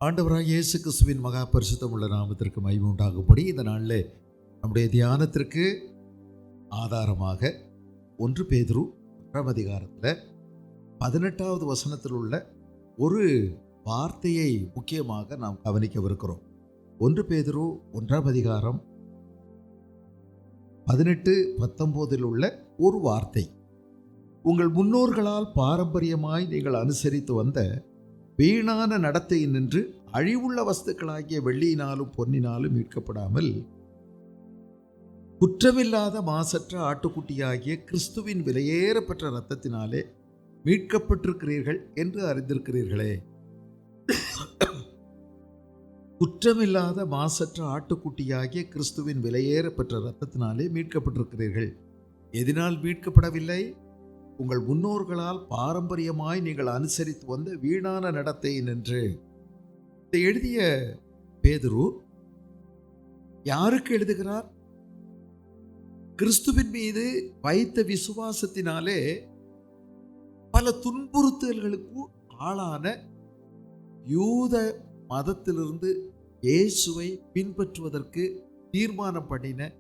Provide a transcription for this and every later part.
ஆண்டவராகிய இயேசு கிறிஸ்துவின் மகா பரிசுத்தமுள்ள நாமத்திற்கு மகிமை உண்டாகும்படி இந்த நாளில் நம்முடைய தியானத்திற்கு ஆதாரமாக 1 பேதுரு 1ஆம் அதிகாரத்தில் 18வது வசனத்தில் உள்ள ஒரு வார்த்தையை முக்கியமாக நாம் கவனிக்கவிருக்கிறோம். 1 பேதுரு 1ஆம் அதிகாரம் 18-19 உள்ள ஒரு வார்த்தை, உங்கள் முன்னோர்களால் பாரம்பரியமாய் நீங்கள் அனுசரித்து வந்த வீணான நடத்தை நின்று அழிவுள்ள வஸ்துக்களாகிய வெள்ளியினாலும் பொன்னினாலும் மீட்கப்படாமல் குற்றமில்லாத மாசற்ற ஆட்டுக்குட்டியாகிய கிறிஸ்துவின் விலையேறப்பெற்ற இரத்தத்தினாலே மீட்கப்பட்டிருக்கிறீர்கள் என்று அறிந்திருக்கிறீர்களே. குற்றமில்லாத மாசற்ற ஆட்டுக்குட்டியாகிய கிறிஸ்துவின் விலையேறப்பெற்ற இரத்தத்தினாலே மீட்கப்பட்டிருக்கிறீர்கள். எதனால் மீட்கப்படவில்லை? உங்கள் முன்னோர்களால் பாரம்பரியமாய் நீங்கள் அனுசரித்து வந்த வீணான நடத்தை நின்று. இதை எழுதிய பேதுரு யாருக்கு எழுதுகிறார்? கிறிஸ்துவின் மீது வைத்த விசுவாசத்தினாலே பல துன்புறுத்தல்களுக்கு ஆளான யூத மதத்திலிருந்து இயேசுவை பின்பற்றுவதற்கு தீர்மானம் பண்ணின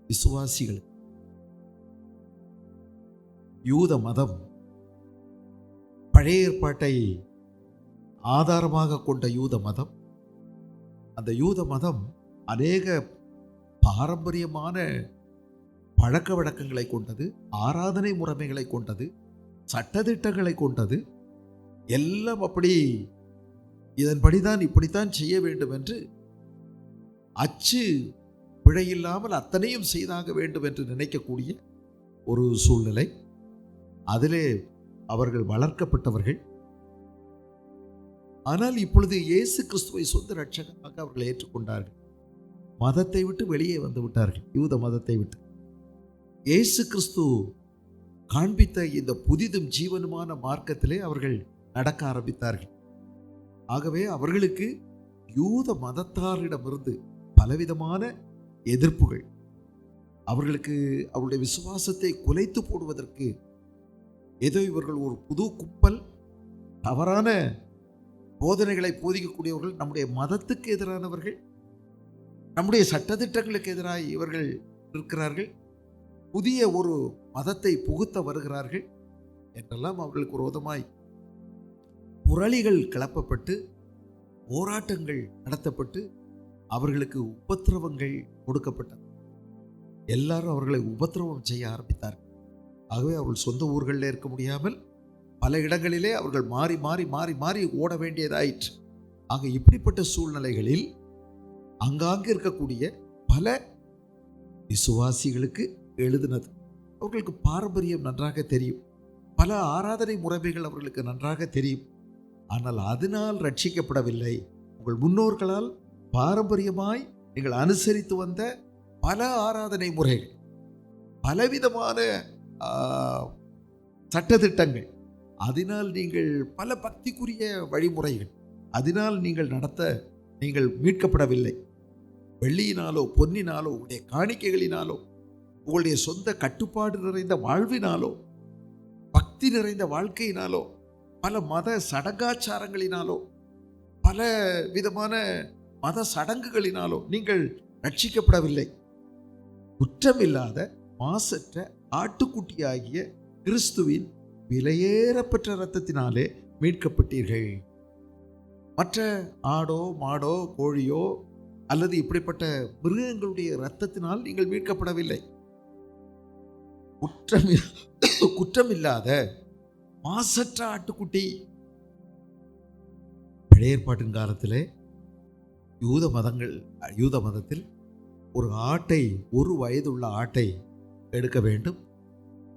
விசுவாசிகள். யூத மதம் பழைய ஏற்பாட்டை ஆதாரமாக கொண்ட யூத மதம். அந்த யூத மதம் அநேக பாரம்பரியமான பழக்க வழக்கங்களை கொண்டது, ஆராதனை முறைமைகளை கொண்டது, சட்டதிட்டங்களை கொண்டது. எல்லாம் அப்படி இதன்படிதான் இப்படித்தான் செய்ய வேண்டும் என்று அச்சு பிழையில்லாமல் அத்தனையும் செய்தாக வேண்டும் என்று நினைக்கக்கூடிய ஒரு சூழ்நிலை. அதிலே அவர்கள் வளர்க்கப்பட்டவர்கள். ஆனால் இப்பொழுது இயேசு கிறிஸ்துவை சொந்த இரட்சகராக அவர்கள் ஏற்றுக்கொண்டார்கள். மதத்தை விட்டு வெளியே வந்து விட்டார்கள். யூத மதத்தை விட்டு இயேசு கிறிஸ்து காண்பித்த இந்த புதிதும் ஜீவனுமான மார்க்கத்திலே அவர்கள் நடக்க ஆரம்பித்தார்கள். ஆகவே அவர்களுக்கு யூத மதத்தாரிடமிருந்து பலவிதமான எதிர்ப்புகள், அவர்களுக்கு அவருடைய விசுவாசத்தை குலைத்து போடுவதற்கு ஏதோ இவர்கள் ஒரு புது கும்பல், தவறான போதனைகளை போதிக்கக்கூடியவர்கள், நம்முடைய மதத்துக்கு எதிரானவர்கள், நம்முடைய சட்டதிட்டங்களுக்கு எதிராக இவர்கள் இருக்கிறார்கள், புதிய ஒரு மதத்தை புகுத்த வருகிறார்கள் என்றெல்லாம் அவர்களுக்கு விரோதமாய் புரளிகள் கிளப்பப்பட்டு போராட்டங்கள் நடத்தப்பட்டு அவர்களுக்கு உபத்திரவங்கள் கொடுக்கப்பட்டது. எல்லாரும் அவர்களை உபத்திரவம் செய்ய ஆரம்பித்தார்கள். ஆகவே அவர்கள் சொந்த ஊர்களில் இருக்க முடியாமல் பல இடங்களிலே அவர்கள் மாறி மாறி மாறி மாறி ஓட வேண்டியதாயிற்று. ஆக இப்படிப்பட்ட சூழ்நிலைகளில் அங்காங்கே இருக்கக்கூடிய பல விசுவாசிகளுக்கு எழுதினது. அவர்களுக்கு பாரம்பரியம் நன்றாக தெரியும், பல ஆராதனை முறைமைகள் அவர்களுக்கு நன்றாக தெரியும். ஆனால் அதனால் ரட்சிக்கப்படவில்லை. உங்கள் முன்னோர்களால் பாரம்பரியமாய் நீங்கள் அனுசரித்து வந்த பல ஆராதனை முறைகள், பலவிதமான சட்டதிட்டங்கள், அதனால் நீங்கள் பல பக்திக்குரிய வழிமுறைகள், அதனால் நீங்கள் மீட்கப்படவில்லை. வெள்ளியினாலோ பொன்னினாலோ உங்களுடைய காணிக்கைகளினாலோ உங்களுடைய சொந்த கட்டுப்பாடு நிறைந்த வாழ்வினாலோ பக்தி நிறைந்த வாழ்க்கையினாலோ பல மத சடங்காச்சாரங்களினாலோ பல விதமான மத சடங்குகளினாலோ நீங்கள் ரட்சிக்கப்படவில்லை. குற்றமில்லாத மாசற்ற ஆட்டுக்குட்டியாகிய கிறிஸ்துவின் விலையேறப்பெற்ற இரத்தத்தினாலே மீட்கப்பட்டீர்கள். மற்ற ஆடோ மாடோ கோழியோ அல்லது இப்படிப்பட்ட மிருகங்களுடைய இரத்தத்தினால் நீங்கள் மீட்கப்படவில்லை. குற்றமில்லாத மாசற்ற ஆட்டுக்குட்டி. பழைய ஏற்பாட்டின் காலத்திலே யூத மதத்தில் ஒரு ஆட்டை, 1 வயதுள்ள ஆட்டை எடுக்க வேண்டும்.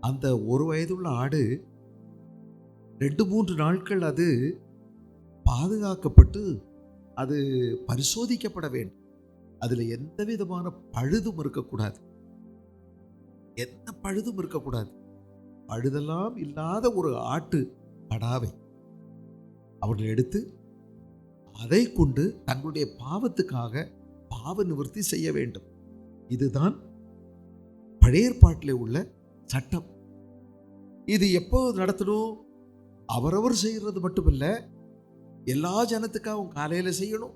அந்த 1 வயதுள்ள ஆடு 2-3 நாட்கள் அது பாதுகாக்கப்பட்டு அது பரிசோதிக்கப்பட வேண்டும். அதில் எந்த விதமான பழுதும் இருக்கக்கூடாது, எந்த பழுதும் இருக்கக்கூடாது. பழுதெல்லாம் இல்லாத ஒரு ஆட்டு கடாவை அவர்கள் எடுத்து அதை கொண்டு தங்களுடைய பாவத்துக்காக பாவ நிவர்த்தி செய்ய வேண்டும். இதுதான் பழைய ஏற்பாட்டிலே உள்ள சட்டம். இது எப்போ நடத்தணும்? அவரவர் செய்கிறது மட்டுமில்ல, எல்லா ஜனத்துக்காகவும் காலையில் செய்யணும்,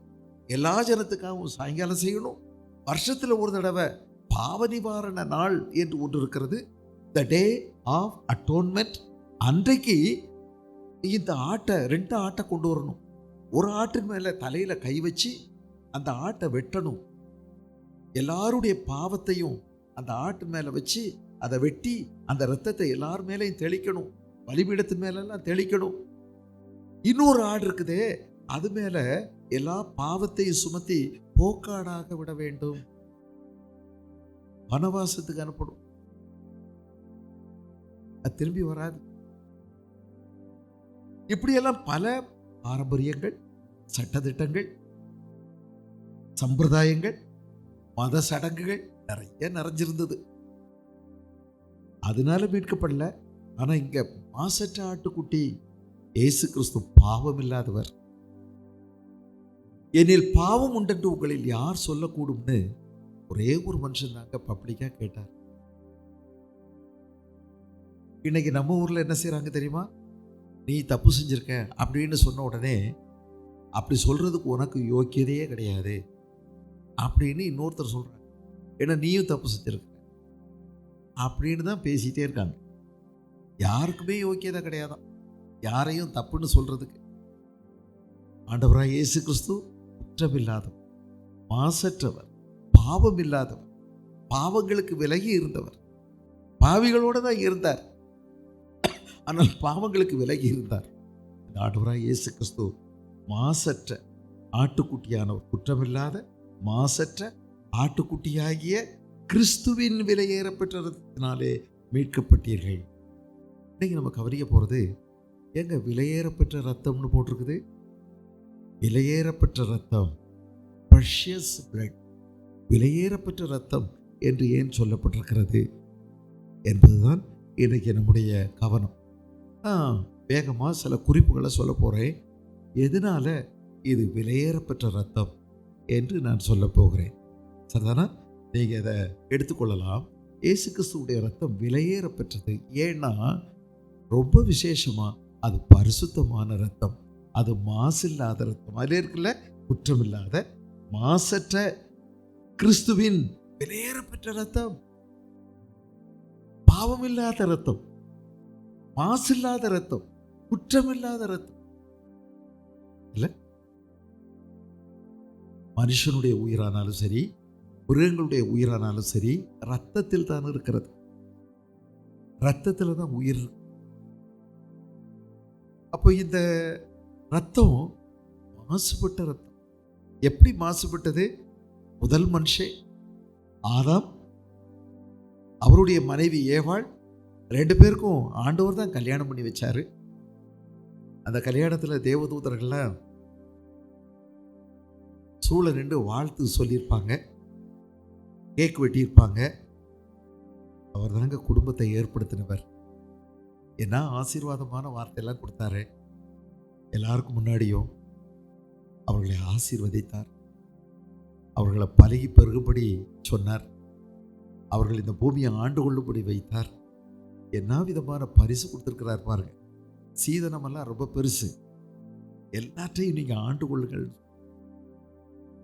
எல்லா ஜனத்துக்காகவும் சாயங்காலம் செய்யணும். வருஷத்தில் ஒரு தடவை பாவ நிவாரண நாள் என்று ஒன்று இருக்கிறது, த டே ஆஃப் அட்டோன்மெண்ட். அன்றைக்கு இந்த ஆட்டை 2 ஆட்டை கொண்டு வரணும். ஒரு ஆட்டின் மேலே தலையில் கை வச்சு அந்த ஆட்டை வெட்டணும். எல்லாருடைய பாவத்தையும் அந்த ஆட்டு மேலே வச்சு அதை வெட்டி அந்த இரத்தத்தை எல்லார் மேலேயும் தெளிக்கணும், பலிபீடத்தின் மேலெல்லாம் தெளிக்கணும். இன்னொரு ஆடு இருக்குதே, அது மேல எல்லா பாவத்தையும் சுமத்தி போக்காடாக விட வேண்டும், வனவாசத்துக்கு அனுப்பணும். அது திரும்பி வராது. இப்படியெல்லாம் பல பாரம்பரியங்கள், சட்டதிட்டங்கள், சம்பிரதாயங்கள், மத சடங்குகள் நிறைய நிறைஞ்சிருந்தது. அதனால மீட்கப்படல. ஆனா இங்க மாசற்ற ஆட்டுக்குட்டி இயேசு கிறிஸ்து பாவம் இல்லாதவர். என்னில் பாவம் உண்டென்று உங்களில் யார் சொல்லக்கூடும்னு ஒரே ஒரு மனுஷன் தாங்க பப்ளிக்கா கேட்டார். இன்னைக்கு நம்ம ஊர்ல என்ன செய்யறாங்க தெரியுமா? நீ தப்பு செஞ்சிருக்க அப்படின்னு சொன்ன உடனே, அப்படி சொல்றதுக்கு உனக்கு யோக்கியதையே கிடையாது அப்படின்னு இன்னொருத்தர் சொல்றாங்க. ஏன்னா நீயும் தப்பு செஞ்சிருக்க அப்படின்னு தான் பேசிட்டே இருக்காங்க. யாருக்குமே யோக்கியதை கிடையாதான் யாரையும் தப்புன்னு சொல்றதுக்கு. ஆண்டவராய் இயேசு கிறிஸ்து குற்றமில்லாதவர், மாசற்றவர், பாவம் இல்லாதவர், பாவங்களுக்கு விலகி இருந்தவர். பாவிகளோட தான் இருந்தார், ஆனால் பாவங்களுக்கு விலகி இருந்தார். ஆண்டவராய் இயேசு கிறிஸ்து மாசற்ற ஆட்டுக்குட்டியானவர், குற்றமில்லாத மாசற்ற ஆட்டுக்குட்டியாகிய கிறிஸ்துவின் விலையேறப்பெற்றதினாலே மீட்கப்பட்டீர்கள். இன்னைக்கு நம்ம கவனிக்க போறது, எங்க விலையேறப்பெற்ற ரத்தம்னு போட்டிருக்குது. விலையேறப்பெற்ற ரத்தம், precious blood, விலையேறப்பெற்ற ரத்தம் என்று ஏன் சொல்லப்பட்டிருக்கிறது என்பதுதான் இன்னைக்கு நம்முடைய கவனம். வேகமாக சில குறிப்புகளை சொல்ல போகிறேன். எதனால இது விலையேறப்பெற்ற ரத்தம் என்று நான் சொல்ல போகிறேன். சரிதானா? நீங்கள் இதை எடுத்துக்கொள்ளலாம். இயேசு கிறிஸ்துவுடைய ரத்தம் விலையேறப்பெற்றது. ஏன்னா ரொம்ப விசேஷமாக அது பரிசுத்தமான ரத்தம், அது மாசில்லாத ரத்தம். அதில் இருக்குல்ல, குற்றமில்லாத மாசற்ற கிறிஸ்துவின் விலையேறப்பெற்ற ரத்தம், பாவமில்லாத ரத்தம், மாசில்லாத ரத்தம், குற்றமில்லாத ரத்தம். இல்ல, மனுஷனுடைய உயிரானாலும் சரி, மிருகங்களுடைய உயிரானாலும் சரி, ரத்தத்தில் தான் இருக்கிறது. ரத்தத்தில் தான் உயிர். அப்போ இந்த ரத்தம் மாசுபட்ட ரத்தம். எப்படி மாசுபட்டது? முதல் மனுஷன் ஆதாம், அவருடைய மனைவி ஏவாள், 2 பேருக்கும் ஆண்டவர் தான் கல்யாணம் பண்ணி வச்சாரு. அந்த கல்யாணத்தில் தேவதூதர்கள்லாம் சூழ நின்று வாழ்த்து சொல்லியிருப்பாங்க, கேக் வெட்டியிருப்பாங்க. அவர் தாங்க குடும்பத்தை ஏற்படுத்தினவர். என்ன ஆசீர்வாதமான வார்த்தையெல்லாம் கொடுத்தாரு. எல்லாருக்கும் முன்னாடியும் அவர்களை ஆசீர்வதித்தார், அவர்களை பலகி பெருகும்படி சொன்னார், அவர்கள் இந்த பூமியை ஆண்டு கொள்ளும்படி வைத்தார். என்ன விதமான பரிசு கொடுத்துருக்கிறார் பாருங்க. சீதனமெல்லாம் ரொம்ப பெருசு, எல்லாற்றையும் நீங்கள் ஆண்டு கொள்ளுங்கள்,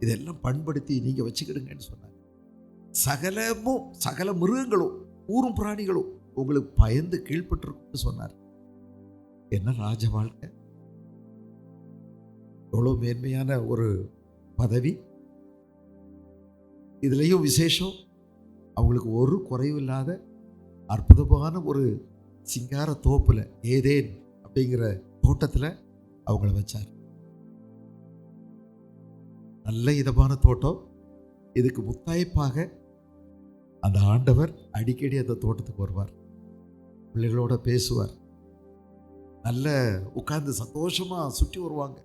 இதெல்லாம் பண்படுத்தி நீங்கள் வச்சுக்கிடுங்கன்னு சொன்னார். சகலமும், சகல மிருகங்களும் ஊரும் பிராணிகளும் உங்களுக்கு பயந்து கீழ்பட்டிருக்குன்னு சொன்னார். என்ன ராஜ வாழ்க்கை! எவ்வளோ மேன்மையான ஒரு பதவி. இதுலேயும் விசேஷம், அவங்களுக்கு ஒரு குறைவில்லாத அற்புதமான ஒரு சிங்கார தோப்புல, ஏதேன் அப்படிங்கிற தோட்டத்தில் அவங்கள வச்சார். நல்ல இதமான தோட்டம். இதுக்கு முத்தாய்ப்பாக அந்த ஆண்டவர் அடிக்கடி அந்த தோட்டத்துக்கு வருவார், பிள்ளைகளோட பேசுவார், நல்ல உட்கார்ந்து சந்தோஷமா சுற்றி வருவாங்க,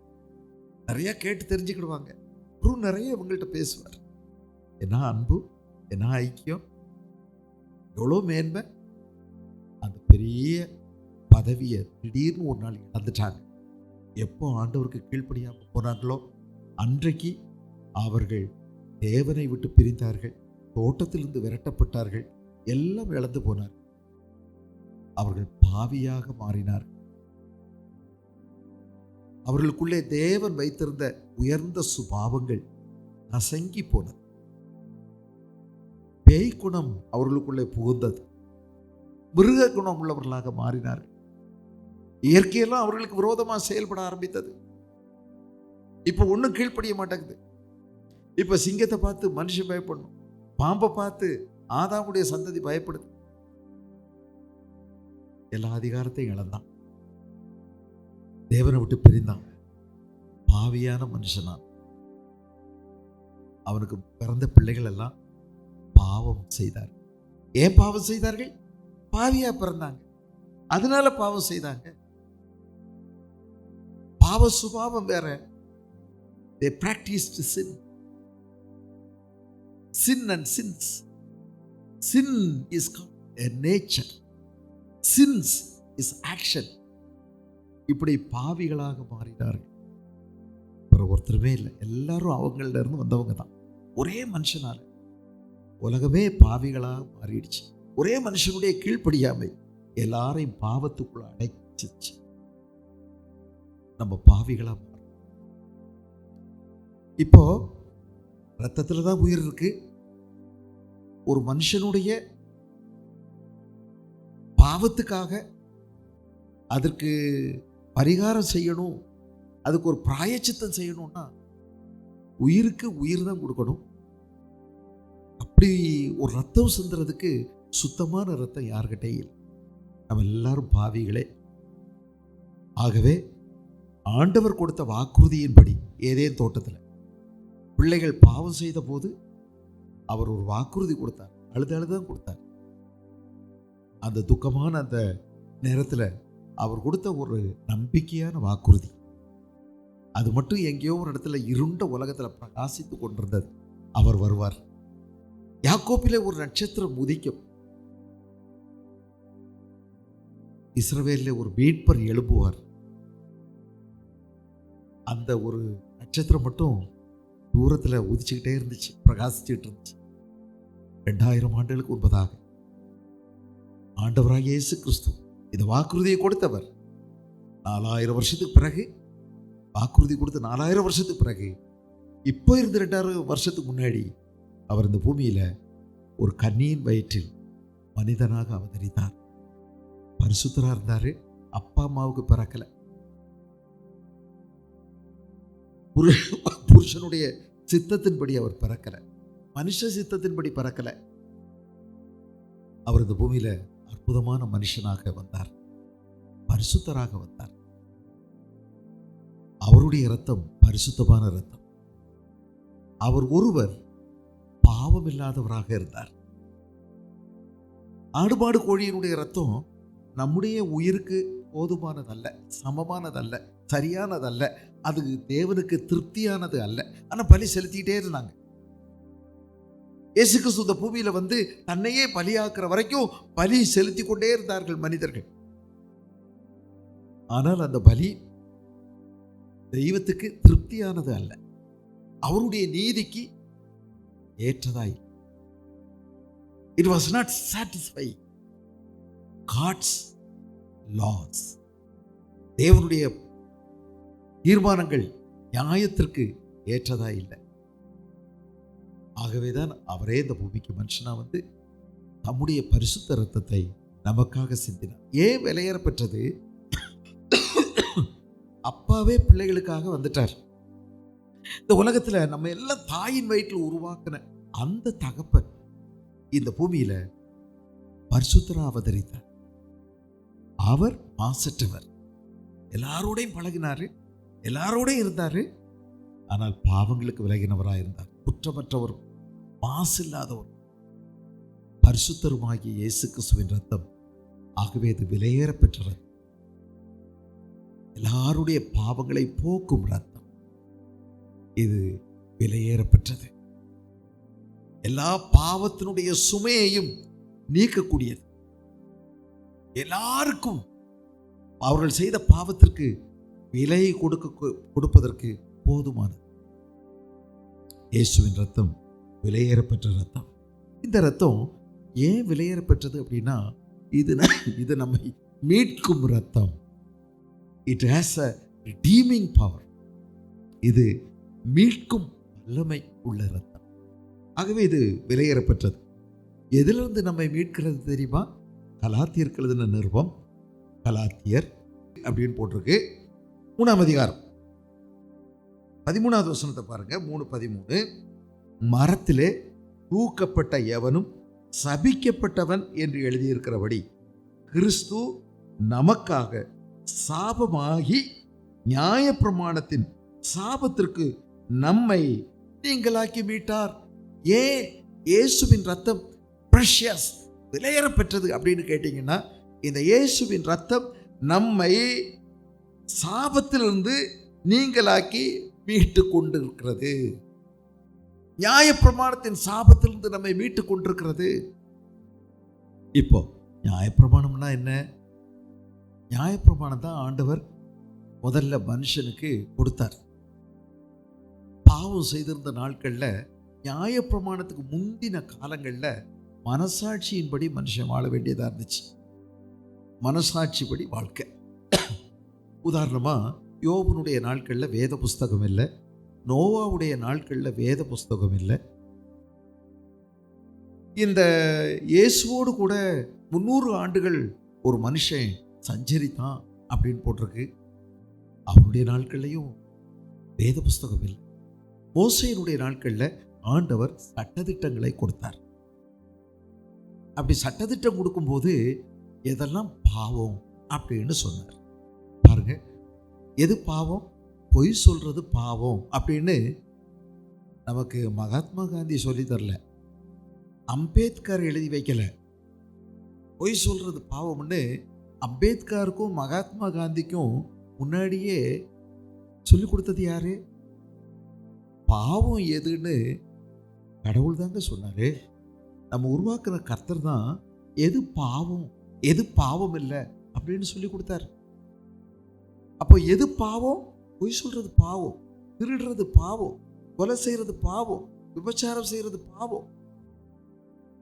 நிறைய கேட்டு தெரிஞ்சுக்கிடுவாங்க. அப்புறம் நிறைய இவங்கள்ட்ட பேசுவார். என்ன அன்பு, என்ன ஐக்கியம், எவ்வளோ மேன்மை. அந்த பெரிய பதவியை திடீர்னு ஒரு நாள் இழந்துட்டாங்க. எப்போ ஆண்டவருக்கு கீழ்ப்படியாமல் போனாங்களோ அன்றைக்கு அவர்கள் தேவனை விட்டு பிரிந்தார்கள், தோட்டத்திலிருந்து விரட்டப்பட்டார்கள், எல்லாம் இழந்து போனார். அவர்கள் பாவியாக மாறினார். அவர்களுக்குள்ளே தேவன் வைத்திருந்த உயர்ந்த சுபாவங்கள் நசங்கி போனது. பேய் குணம் அவர்களுக்குள்ளே புகுந்தது. மிருக குணம் உள்ளவர்களாக மாறினார்கள். இயற்கையெல்லாம் அவர்களுக்கு விரோதமாக செயல்பட ஆரம்பித்தது. இப்ப ஒன்றும் கீழ்ப்படிய மாட்டேங்குது. இப்ப சிங்கத்தை பார்த்து மனுஷன் பயப்படணும், பாம்பை பார்த்து ஆதாமுடைய சந்ததி பயப்படுது. எல்லா அதிகாரத்தையும் இழந்தான், தேவனை விட்டு பிரிந்தான், பாவியான மனுஷனான். அவனுக்கு பிறந்த பிள்ளைகள் எல்லாம் பாவம் செய்தார். ஏன் பாவம் செய்தார்கள்? பாவியா பிறந்தாங்க, அதனால பாவம் செய்தாங்க. பாவ சுபாவம் வேற. They practiced sin. Sin and sins. Sin is a nature. Sins is action. இப்படி பாவிகளாக மாறினார்கள். ஒருத்தருமே இல்லை, எல்லாரும் அவங்கள இருந்து வந்தவங்க தான். ஒரே மனுஷனால உலகமே பாவிகளாக மாறிடுச்சு. ஒரே மனுஷனுடைய கீழ்ப்படியாமை எல்லாரையும் பாவத்துக்குள்ள அடைச்சிச்சு. நம்ம பாவிகளா மாறோம். இப்போ ரத்தத்துல தான் உயிர் இருக்கு. ஒரு மனுஷனுடைய பாவத்துக்காக அதற்கு பரிகாரம் செய்யணும், அதுக்கு ஒரு பிராயச்சித்தம் செய்யணும்னா உயிருக்கு உயிர் தான் கொடுக்கணும். அப்படி ஒரு ரத்தம் சிந்துறதுக்கு சுத்தமான ரத்தம் யார்கிட்டே இல்லை. நம்ம எல்லாரும் பாவிகளே. ஆகவே ஆண்டவர் கொடுத்த வாக்குறுதியின்படி ஏதேன் தோட்டத்தில் பிள்ளைகள் பாவம் செய்த போது அவர் ஒரு வாக்குறுதி கொடுத்தார். அழுதான் கொடுத்தார். அந்த துக்கமான அந்த நேரத்தில் அவர் கொடுத்த ஒரு நம்பிக்கையான வாக்குறுதி, அது மட்டும் எங்கேயோ ஒரு இடத்துல இருண்ட உலகத்தில் பிரகாசித்து கொண்டிருந்தது. அவர் வருவார், யாக்கோபிலே ஒரு நட்சத்திரம் உதிக்கும், இஸ்ரவேலிலே ஒரு மீட்பர் எழுப்புவார். அந்த ஒரு நட்சத்திரம் மட்டும் தூரத்தில் உதிச்சுக்கிட்டே இருந்துச்சு, பிரகாசிச்சுட்டு இருந்துச்சு. 2000 ஆண்டுகளுக்கு முன்பதாக ஆண்டவராகிய இயேசு கிறிஸ்து இந்த வாக்குறுதியை கொடுத்தவர். 4000 வருஷத்துக்கு பிறகு வாக்குறுதி கொடுத்த 4000 வருஷத்துக்கு பிறகு இப்போ இருந்து 2000 வருஷத்துக்கு முன்னாடி அவர் இந்த பூமியில ஒரு கன்னியின் வயிற்றில் மனிதனாக அவதரித்தார். பரிசுத்தரா இருந்தாரு. அப்பா அம்மாவுக்கு பிறக்கல, புருஷனுடைய சித்தத்தின்படி அவர் பிறக்கல, மனுஷ சித்தத்தின்படி பிறக்கல. அவர் இந்த பூமியில அற்புதமான மனுஷனாக வந்தார், பரிசுத்தராக வந்தார். அவருடைய இரத்தம் பரிசுத்தமான இரத்தம். அவர் ஒருவர் பாவம் இல்லாதவராக இருந்தார். ஆடுபாடு கோழியினுடைய இரத்தம் நம்முடைய உயிருக்கு போதுமானதல்ல, சமமானதல்ல, சரியானதல்ல, அது தேவனுக்கு திருப்தியானது அல்ல. ஆனா பலி செலுத்திட்டே இருந்தாங்க. இயேசு கிறிஸ்து இந்த பூமியில வந்து தன்னையே பலியாக்குற வரைக்கும் பலி செலுத்தி கொண்டே இருந்தார்கள் மனிதர்கள். ஆனால் அந்த பலி தெய்வத்துக்கு திருப்தியானது அல்ல, அவருடைய நீதிக்கு ஏற்றதாய். It was not satisfying God's laws. தேவனுடைய தீர்மானங்கள் நியாயத்திற்கு ஏற்றதா இல்லை. ஆகவேதான் அவரே இந்த பூமிக்கு மனுஷனா வந்து தம்முடைய பரிசுத்த இரத்தத்தை நமக்காக சிந்தினார். ஏன் விலையேற பெற்றது? அப்பாவே பிள்ளைகளுக்காக வந்துட்டார். இந்த உலகத்துல நம்ம எல்லாம் தாயின் வயிற்றில் உருவாக்கின அந்த தகப்பன் இந்த பூமியில பரிசுத்தரா அவதரித்தார். அவர் மாசற்றவர், எல்லாரோடையும் பழகினாரு, எல்லாரோடையும் இருந்தாரு. ஆனால் பாவங்களுக்கு விலகினவராக இருந்தார். குற்றமற்றவர், மாசு இல்லாதவர், பரிசுத்தருமாகிய இயேசு கிறிஸ்துவின் ரத்தம். ஆகவே இது விலையேற பெற்ற ரத்தம், எல்லாருடைய பாவங்களை போக்கும் ரத்தம். இது விலையேற பெற்றது, எல்லா பாவத்தினுடைய சுமையையும் நீக்கக்கூடியது, எல்லாருக்கும் அவர்கள் செய்த பாவத்திற்கு விலை கொடுப்பதற்கு போதுமானது. இயேசுவின் ரத்தம் விலையேறப்பெற்ற ரத்தம். இந்த ரத்தம் ஏன் விலையேறப்பெற்றது அப்படின்னா, இது நம்மை மீட்கும் ரத்தம். It has a redeeming power, இது மீட்கும் வல்லமை உள்ள இரத்தம். ஆகவே இது விலையேறப்பெற்றது. எதிலிருந்து நம்மை மீட்கிறது தெரியுமா? கலாத்தியருக்கு எழுதின நிருபம், கலாத்தியர் அப்படின்னு போட்டிருக்கு, 3ஆம் அதிகாரம் 13வது வசனத்தை பாருங்க. 3:13, மரத்திலே தூக்கப்பட்ட எவனும் சபிக்கப்பட்டவன் என்று எழுதியிருக்கிறபடி கிறிஸ்து நமக்காக சாபமாகி நியாயப்பிரமாணத்தின் சாபத்திற்கு நம்மை நீங்களாக்கி மீட்டார். ஏன்? இயேசுவின் ரத்தம் பிரஷியஸ், விலையேறப்பெற்றது அப்படின்னு கேட்டீங்கன்னா, இந்த இயேசுவின் ரத்தம் நம்மை சாபத்திலிருந்து நீங்களாக்கி மீட்டு கொண்டிருக்கிறது. நியாயப்பிரமாணத்தின் சாபத்திலிருந்து நம்மை மீட்டு கொண்டிருக்கிறது. இப்போ நியாயப்பிரமாணம்னா என்ன? நியாயப்பிரமாணம் தான் ஆண்டவர் முதல்ல மனுஷனுக்கு கொடுத்தார். பாவம் செய்திருந்த நாட்கள்ல, நியாயப்பிரமாணத்துக்கு முந்தின காலங்கள்ல மனசாட்சியின்படி மனுஷன் வாழ வேண்டியதா இருந்துச்சு. மனசாட்சிப்படி வாழ்க்கை. உதாரணமா, யோபனுடைய நாட்கள்ல வேத புஸ்தகம் இல்லை, நோவாவுடைய நாட்கள்ல வேத புஸ்தகம் இல்லை. இந்த இயேசுவோடு கூட 300 ஆண்டுகள் ஒரு மனுஷன் சஞ்சரித்தான் அப்படின்னு போட்டிருக்கு. அவனுடைய நாட்கள்லையும் வேத புஸ்தகம் இல்லை. மோசேயினுடைய நாட்கள்ல ஆண்டவர் சட்டதிட்டங்களை கொடுத்தார். அப்படி சட்டதிட்டம் கொடுக்கும்போது எதெல்லாம் பாவம் அப்படின்னு சொன்னார். பாருங்க, எது பாவம்? பொய் சொல்றது பாவம் அப்படின்னு நமக்கு மகாத்மா காந்தி சொல்லி தரல, அம்பேத்கர் எழுதி வைக்கல. பொய் சொல்றது பாவம்னு அம்பேத்கருக்கும் மகாத்மா காந்திக்கும் முன்னாடியே சொல்லி கொடுத்தது யாரு? பாவம் எதுன்னு கடவுள் தாங்க சொன்னாரு. நம்ம உருவாக்குற கர்த்தர் தான் எது பாவம் எது பாவம் இல்லை அப்படின்னு சொல்லி கொடுத்தாரு. அப்போ எது பாவம்? பொய் சொல்றது பாவம், திருடுறது பாவம், கொலை செய்யறது பாவம், விபச்சாரம் செய்யறது பாவம்,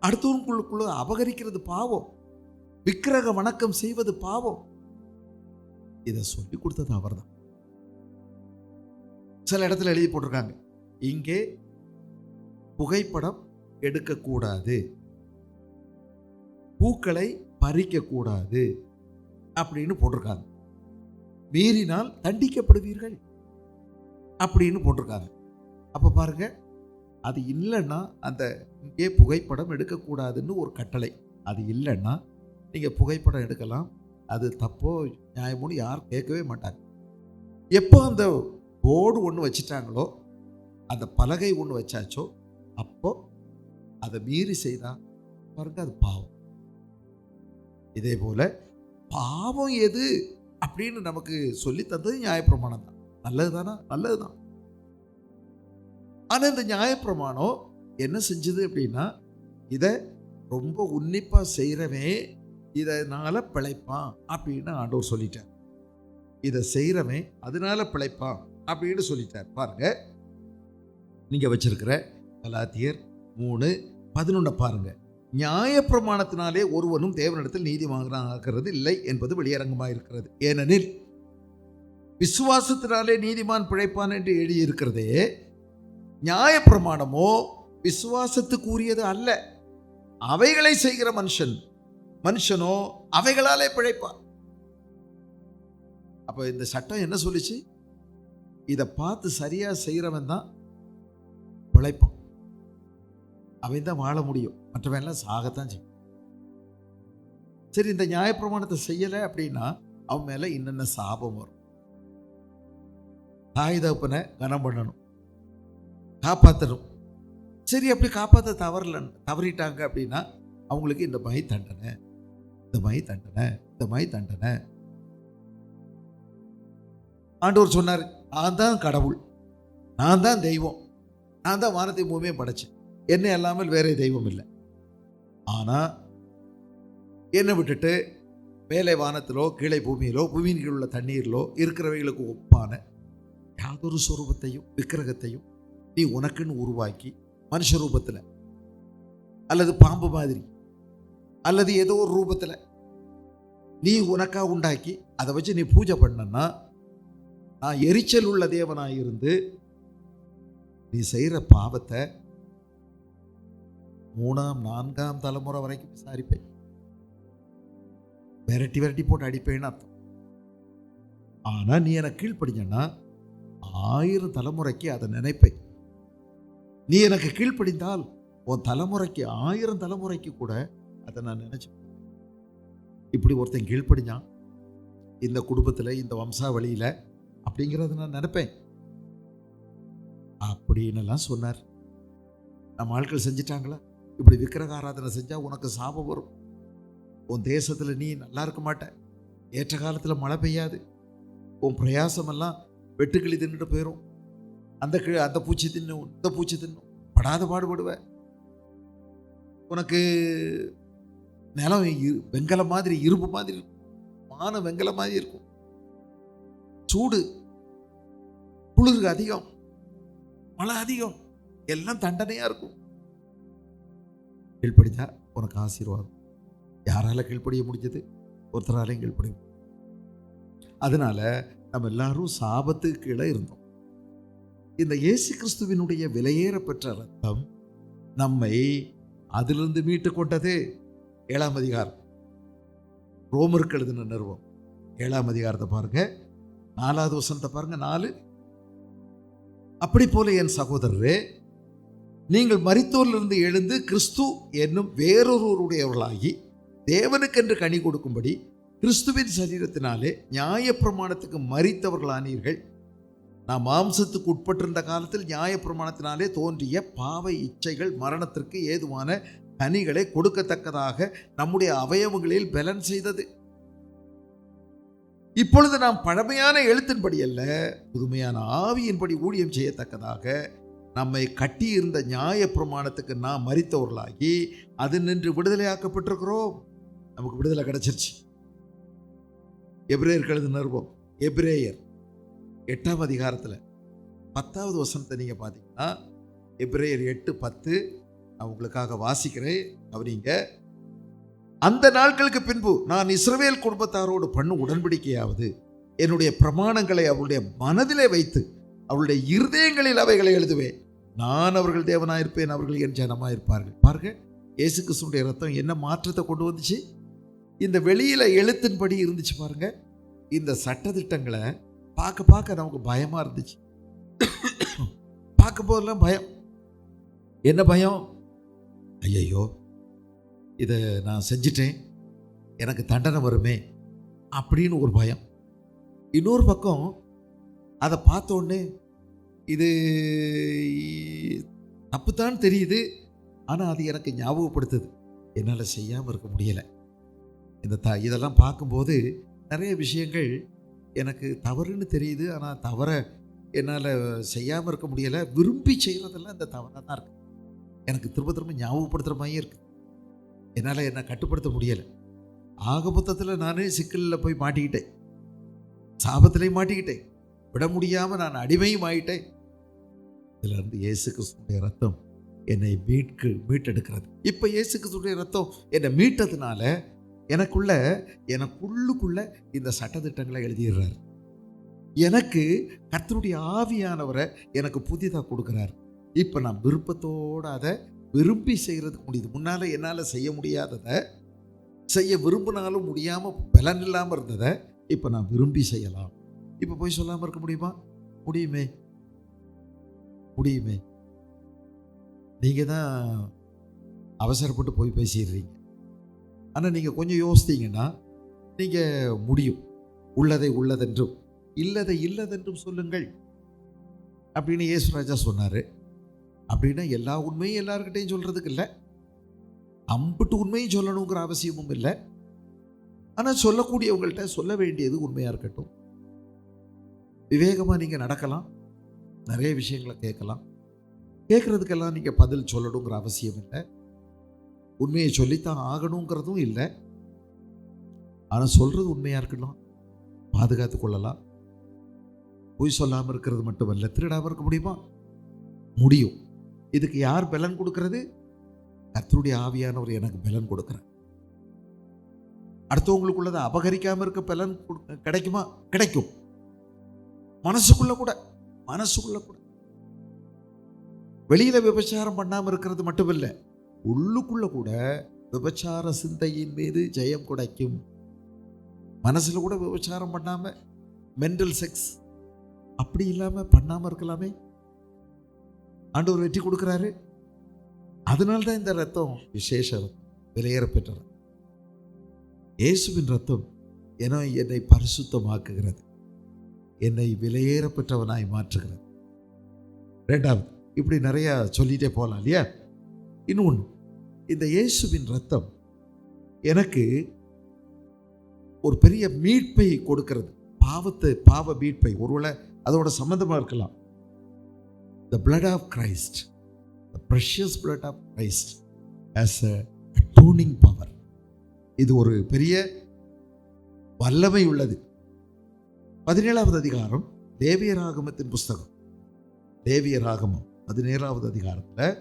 அடுத்தவங்களுக்குள்ள அபகரிக்கிறது பாவம், விக்கிரக வணக்கம் செய்வது பாவம். இதை சொல்லி கொடுத்தது அவர் தான். சில இடத்துல எழுதி போட்டிருக்காங்க, இங்கே புகைப்படம் எடுக்கக்கூடாது, பூக்களை பறிக்கக்கூடாது அப்படின்னு போட்டிருக்காங்க. மீறினால் தண்டிக்கப்படுவீர்கள் அப்படின்னு போட்டிருக்காங்க. அப்ப பாருங்க, அது இல்லைன்னா, அந்த இங்கே புகைப்படம் எடுக்கக்கூடாதுன்னு ஒரு கட்டளை, அது இல்லைன்னா நீங்க புகைப்படம் எடுக்கலாம், அது தப்போ நியாயமோன்னு யாரும் கேட்கவே மாட்டாங்க. எப்போ அந்த போர்டு ஒன்று வச்சுட்டாங்களோ, அந்த பலகை ஒன்று வச்சாச்சோ, அப்போ அதை மீறி செய்தா பாருங்க, அது பாவம். இதே போல பாவம் எது அப்படின்னு நமக்கு சொல்லி தந்தது நியாயப்பிரமாணம் தான். நல்லதுதானா? நல்லதுதான். ஆனா இந்த நியாயப்பிரமாணம் என்ன செஞ்சது அப்படின்னா, இதை ரொம்ப உன்னிப்பா செய்யறவன் இதனால பிழைப்பான் அப்படின்னு ஆண்டவர் சொல்லிட்டார். இதை செய்யறவன் அதனால பிழைப்பான் அப்படின்னு சொல்லிட்டார். பாருங்க, நீங்க வச்சிருக்கிற கலாத்தியர் 3:11 பாருங்க. நியாயப்பிரமாணத்தினாலே ஒருவனும் தேவனிடத்தில் நீதிமானாகிறது இல்லை என்பது வெளியரங்கமாக இருக்கிறது. ஏனெனில் விசுவாசத்தினாலே நீதிமான் பிழைப்பான் என்று எழுதியிருக்கிறதே, நியாயப்பிரமாணமோ விசுவாசத்துக்கு உரியது அல்ல. அவைகளை செய்கிற மனுஷனோ அவைகளாலே பிழைப்பான். அப்ப இந்த சட்டம் என்ன சொல்லிச்சு? இதை பார்த்து சரியா செய்யறவன் தான் பிழைப்பான், அவன் தான் வாழ முடியும், மற்றவன் எல்லாம் சாகத்தான் செய்யும். சரி, இந்த நியாயப்பிரமாணத்தை செய்யலை அப்படின்னா அவன் மேல என்னென்ன சாபம் வரும்? தாய் தகப்பனை கனம் பண்ணணும், காப்பாற்றணும். சரி, அப்படி காப்பாற்ற தவறிட்டாங்க அப்படின்னா அவங்களுக்கு இந்த மாதிரி தண்டனை, இந்த மாதிரி தண்டனை, இந்த மாதிரி தண்டனை. ஆண்டவர் சொன்னார், நான் தான் கடவுள், நான் தான் தெய்வம், நான் தான் வானத்தை பூமியை படைச்சேன், என்னை அல்லாமல் வேற தெய்வம் இல்லை. ஆனா என்னை விட்டுட்டு மேலே வானத்திலோ கீழே பூமியிலோ பூமியின் கீழ் உள்ள தண்ணீரிலோ இருக்கிறவைகளுக்கு ஒப்பான யாதொரு சொரூபத்தையும் விக்கிரகத்தையும் நீ உனக்குன்னு உருவாக்கி மனுஷ ரூபத்தில் அல்லது பாம்பு மாதிரி அல்லது ஏதோ ஒரு ரூபத்தில் நீ உனக்கா உண்டாக்கி அதை வச்சு நீ பூஜை பண்ணனா நான் எரிச்சல் உள்ள தேவனாயிருந்து நீ செய்கிற பாவத்தை 3ஆம் 4ஆம் தலைமுறை வரைக்கும் விசாரிப்பேன். விரட்டி விரட்டி போட்டு அடிப்பேன்னு அர்த்தம். ஆனா நீ எனக்கு கீழ்ப்படிஞ்சன்னா 1000 தலைமுறைக்கு அதை நினைப்பேன். நீ எனக்கு கீழ்ப்படிந்தால் உன் தலைமுறைக்கு 1000 தலைமுறைக்கு கூட அதை நான் நினைச்சு. இப்படி ஒருத்தன் கீழ்ப்படிஞ்சான் இந்த குடும்பத்தில், இந்த வம்சாவளியில் அப்படிங்கிறத நான் நினைப்பேன் அப்படின்னு சொன்னார். நம்ம ஆட்கள் செஞ்சிட்டாங்களா? இப்படி விக்கிரக ஆராதனை செஞ்சா உனக்கு சாபம் வரும். உன் தேசத்தில் நீ நல்லா இருக்க மாட்ட. ஏற்ற காலத்தில் மழை பெய்யாது. உன் பிரயாசமெல்லாம் வெட்டுக்கிளி தின்னுட்டு போயிடும். அந்த பூச்சி தின்னும், இந்த பூச்சி தின்னும், படாத பாடுபடுவ. உனக்கு நிலம் வெங்கலம் மாதிரி, இரும்பு மாதிரி இருக்கும். வானம் வெங்கலம் மாதிரி இருக்கும். சூடு, குளிர் அதிகம், மழை அதிகம், எல்லாம் தண்டனையா இருக்கும். கீழ்ப்படிஞ்சா உனக்கு ஆசீர்வாதம். யாரால கீழ்ப்படிய முடிஞ்சது? ஒருத்தராலையும் கீழ்ப்படிய. அதனால நம்ம எல்லாரும் சாபத்துக்கு கீழே இருந்தோம். இந்த இயேசு கிறிஸ்துவினுடைய விலையேற பெற்ற ரத்தம் நம்மை அதிலிருந்து மீட்டு கொண்டது. 7ஆம் அதிகாரம், ரோமருக்கு எழுதின நிருபம் 7ஆம் அதிகாரத்தை பாருங்க, 4வது வசனத்தை பாருங்க. 4, அப்படி போல என் சகோதரரே, நீங்கள் மரித்தோரிலிருந்து எழுந்து கிறிஸ்து என்னும் வேறொருவருடையவர்களாகி தேவனுக்கென்று கனி கொடுக்கும்படி கிறிஸ்துவின் சரீரத்தினாலே நியாயப்பிரமாணத்துக்கு மரித்தவர்களானீர்கள். நாம் மாம்சத்துக்கு உட்பட்டிருந்த காலத்தில் நியாயப்பிரமாணத்தினாலே தோன்றிய பாவ இச்சைகள் மரணத்திற்கு ஏதுவான கனிகளை கொடுக்கத்தக்கதாக நம்முடைய அவயவங்களில் பலன் செய்தது. இப்பொழுது நாம் பழமையான எழுத்தின்படி அல்ல, புதுமையான ஆவியின்படி ஊழியம் செய்யத்தக்கதாக நம்மை கட்டியிருந்த நியாய பிரமாணத்துக்கு நாம் மரித்தவர்களாகி அது நின்று விடுதலையாக்கப்பட்டிருக்கிறோம். நமக்கு விடுதலை கிடைச்சிருச்சு. எபிரேயருக்கு எழுதின நிருபம், எபிரேயர் 8ஆம் அதிகாரத்தில் 10வது வசனத்தை நீங்க பார்த்தீங்கன்னா, எபிரேயர் 8:10 நான் உங்களுக்காக வாசிக்கிறேன், கவனிங்க. அந்த நாட்களுக்கு பின்பு நான் இஸ்ரவேல் குடும்பத்தாரோடு பண்ணும் உடன்படிக்கையாவது என்னுடைய பிரமாணங்களை அவருடைய மனதிலே வைத்து அவருடைய இருதயங்களில் அவைகளை எழுதுவேன். நான் அவர்கள் தேவனாயிருப்பேன், அவர்கள் என் ஜனமாயிருப்பார்கள். பாருங்க, இயேசு கிறிஸ்துவினுடைய ரத்தம் என்ன மாற்றத்தை கொண்டு வந்துச்சு. இந்த வெளியில எழுத்தின்படி இருந்துச்சு பாருங்க. இந்த சட்டதிட்டங்களை பார்க்க பார்க்க நமக்கு பயமா இருந்துச்சு. பார்க்க போதெல்லாம் பயம். என்ன பயம்? ஐயோ, இதை நான் செஞ்சிட்டேன், எனக்கு தண்டனை வருமே அப்படின்னு ஒரு பயம். இன்னொரு பக்கம் அதை பார்த்தோன்னே இது தப்புத்தான் தெரியுது, ஆனால் அது எனக்கு ஞாபகப்படுத்துது, என்னால் செய்யாமல் இருக்க முடியலை. இதெல்லாம் பார்க்கும்போது நிறைய விஷயங்கள் எனக்கு தவறுன்னு தெரியுது, ஆனால் தவற என்னால் செய்யாமல் இருக்க முடியலை. விரும்பி செய்கிறதெல்லாம் இந்த தவறாக தான் இருக்குது. எனக்கு திரும்ப திரும்ப ஞாபகப்படுத்துகிற மாதிரியே இருக்குது. என்னால் என்னை கட்டுப்படுத்த முடியலை. ஆக மொத்தத்தில் நான் சிக்கலில் போய் மாட்டிக்கிட்டேன், சாபத்திலையும் மாட்டிக்கிட்டேன், விட முடியாமல் நான் அடிமையும் ஆகிட்டேன். இதிலிருந்து இயேசு கிறிஸ்துடைய ரத்தம் என்னை மீட்டெடுக்கிறது. இப்போ இயேசு கிறிஸ்துடைய ரத்தம் என்னை மீட்டதுனால எனக்குள்ளுக்குள்ள இந்த சட்டதிட்டங்களை எழுதிடுறார். எனக்கு கர்த்தருடைய ஆவியானவரை எனக்கு புதிதாக கொடுக்குறார். இப்போ நான் விருப்பத்தோடு அதை விரும்பி செய்கிறதுக்கு முடியுது. முன்னால் என்னால் செய்ய முடியாததை, செய்ய விரும்பினாலும் முடியாமல் பலன் இல்லாமல் இருந்ததை இப்போ நான் விரும்பி செய்யலாம். இப்போ போய் சொல்லாமல் இருக்க முடியுமா? முடியுமே, முடியுமே. நீங்கள் தான் அவசரப்பட்டு போய் பேசிடுறீங்க. ஆனால் நீங்கள் கொஞ்சம் யோசித்தீங்கன்னா நீங்கள் முடியும். உள்ளதை உள்ளதென்றும் இல்லதை இல்லதென்றும் சொல்லுங்கள் அப்படின்னு இயேசுராஜா சொன்னார். அப்படின்னா எல்லா உண்மையும் எல்லாருக்கிட்டையும் சொல்கிறதுக்கு இல்லை, அம்பிட்டு உண்மையும் சொல்லணுங்கிற அவசியமும் இல்லை. ஆனால் சொல்லக்கூடியவங்கள்ட்ட சொல்ல வேண்டியது உண்மையாக இருக்கட்டும். விவேகமாக நீங்கள் நடக்கலாம், நிறைய விஷயங்களை கேட்கலாம். கேட்குறதுக்கெல்லாம் நீங்கள் பதில் சொல்லணுங்கிற அவசியம் இல்லை. உண்மையை சொல்லித்தான் ஆகணுங்கிறதும் இல்லை. ஆனால் சொல்கிறது உண்மையாக இருக்கணும், பாதுகாத்து கொள்ளலாம். பொய் சொல்லாமல் இருக்கிறது மட்டுமல்ல, திருடாமல் இருக்க முடியுமா? முடியும். இதுக்கு யார் பலன் கொடுக்கறது? கர்த்தருடைய ஆவியானவர் எனக்கு பலன் கொடுக்குறார். அடுத்தவங்களுக்குள்ளதை அபகரிக்காமல் இருக்க பலன் கிடைக்குமா? கிடைக்கும். மனசுக்குள்ள கூட வெளியில விபச்சாரம் பண்ணாம இருக்கிறது மட்டுமில்லை, உள்ளுக்குள்ள கூட விபச்சார சிந்தையின் மீது ஜெயம் கிடைக்கும். மனசுல கூட விபச்சாரம் பண்ணாம, மென்டல் செக்ஸ் அப்படி இல்லாம பண்ணாம இருக்கலாமே. ஆண்டவர் வெற்றி கொடுக்கிறாரு. அதனால்தான் இந்த ரத்தம் விசேஷ ரத்தம், விலையேற பெற்ற ரத்தம். இயேசுவின் ரத்தம் என்னை பரிசுத்தமாக்குகிறது, என்னை விலையேற பெற்றவனாய் மாற்றுகிறது. ரெண்டாவது, இப்படி நிறைய சொல்லிட்டே போகலாம் இல்லையா. இன்னொன்று, இந்த இயேசுவின் ரத்தம் எனக்கு ஒரு பெரிய மீட்பை கொடுக்கிறது. பாவ மீட்பை, ஒருவேளை அதோட சம்பந்தமா இருக்கலாம். The blood of Christ, the precious blood of Christ as a atoning power. இது ஒரு பெரிய வல்லமை உள்ளது. 17வது அதிகாரம் லேவியராகமத்தின் புஸ்தகம், லேவியராகமம் 17வது அதிகாரத்தில்,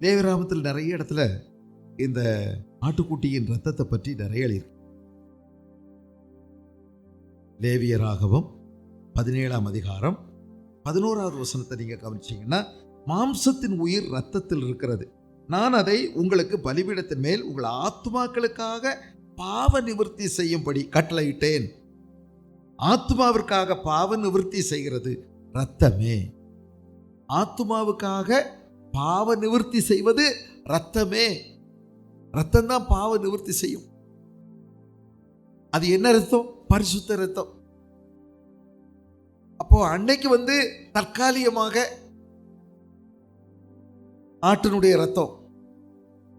லேவியராகமத்தில் நிறைய இடத்துல இந்த ஆட்டுக்குட்டியின் ரத்தத்தை பற்றி நிறைய எழுதியிருக்கு. லேவியராகமம் 17ஆம் அதிகாரம் 11வது வசனத்தை நீங்க கவனிச்சீங்கன்னா, மாம்சத்தின் உயிர் ரத்தத்தில் இருக்கிறது, நான் அதை உங்களுக்கு பலிபீடத்தின் மேல் உங்கள் ஆத்துமாக்களுக்காக பாவ நிவர்த்தி செய்யும்படி கட்டளையிட்டேன். ஆத்துமாவிற்காக பாவ நிவர்த்தி செய்கிறது ரத்தமே. ஆத்துமாவுக்காக பாவ நிவர்த்தி செய்வது ரத்தமே. ரத்தம் தான் பாவ நிவர்த்தி செய்யும். அது என்ன ரத்தம்? பரிசுத்த ரத்தம். அப்போ அன்னைக்கு தற்காலிகமாக ஆட்டினுடைய ரத்தம்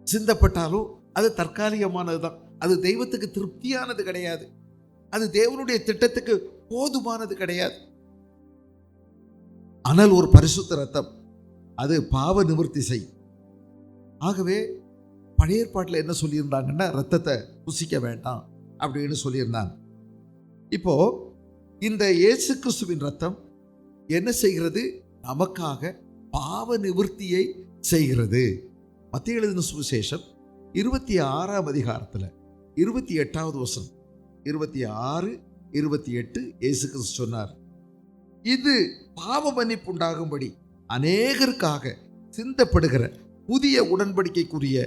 சிந்தப்பட்டாலும் அது தற்காலிகமானதுதான். அது தெய்வத்துக்கு திருப்தியானது கிடையாது. அது தேவனுடைய திட்டத்துக்கு போதுமானது கிடையாது. ஆனால் ஒரு பரிசுத்த ரத்தம் அது பாவ நிவர்த்தி செய்யும். ஆகவே பழைய ஏற்பாட்டில் என்ன சொல்லியிருந்தாங்கன்னா, ரத்தத்தை புசிக்க வேண்டாம் அப்படின்னு சொல்லியிருந்தாங்க. இப்போ இந்த இயேசு கிறிஸ்துவின் ரத்தம் என்ன செய்கிறது? நமக்காக பாவ நிவர்த்தியை செய்கிறது. மத்தேயு எழுதின சுவிசேஷம் 26ஆம் அதிகாரத்தில் 28வது வசனம், 26, 28 இயேசு கிறிஸ்து சொன்னார், இது பாவ மன்னிப்பு உண்டாகும்படி அநேகருக்காக சிந்தப்படுகிற புதிய உடன்படிக்கைக்குரிய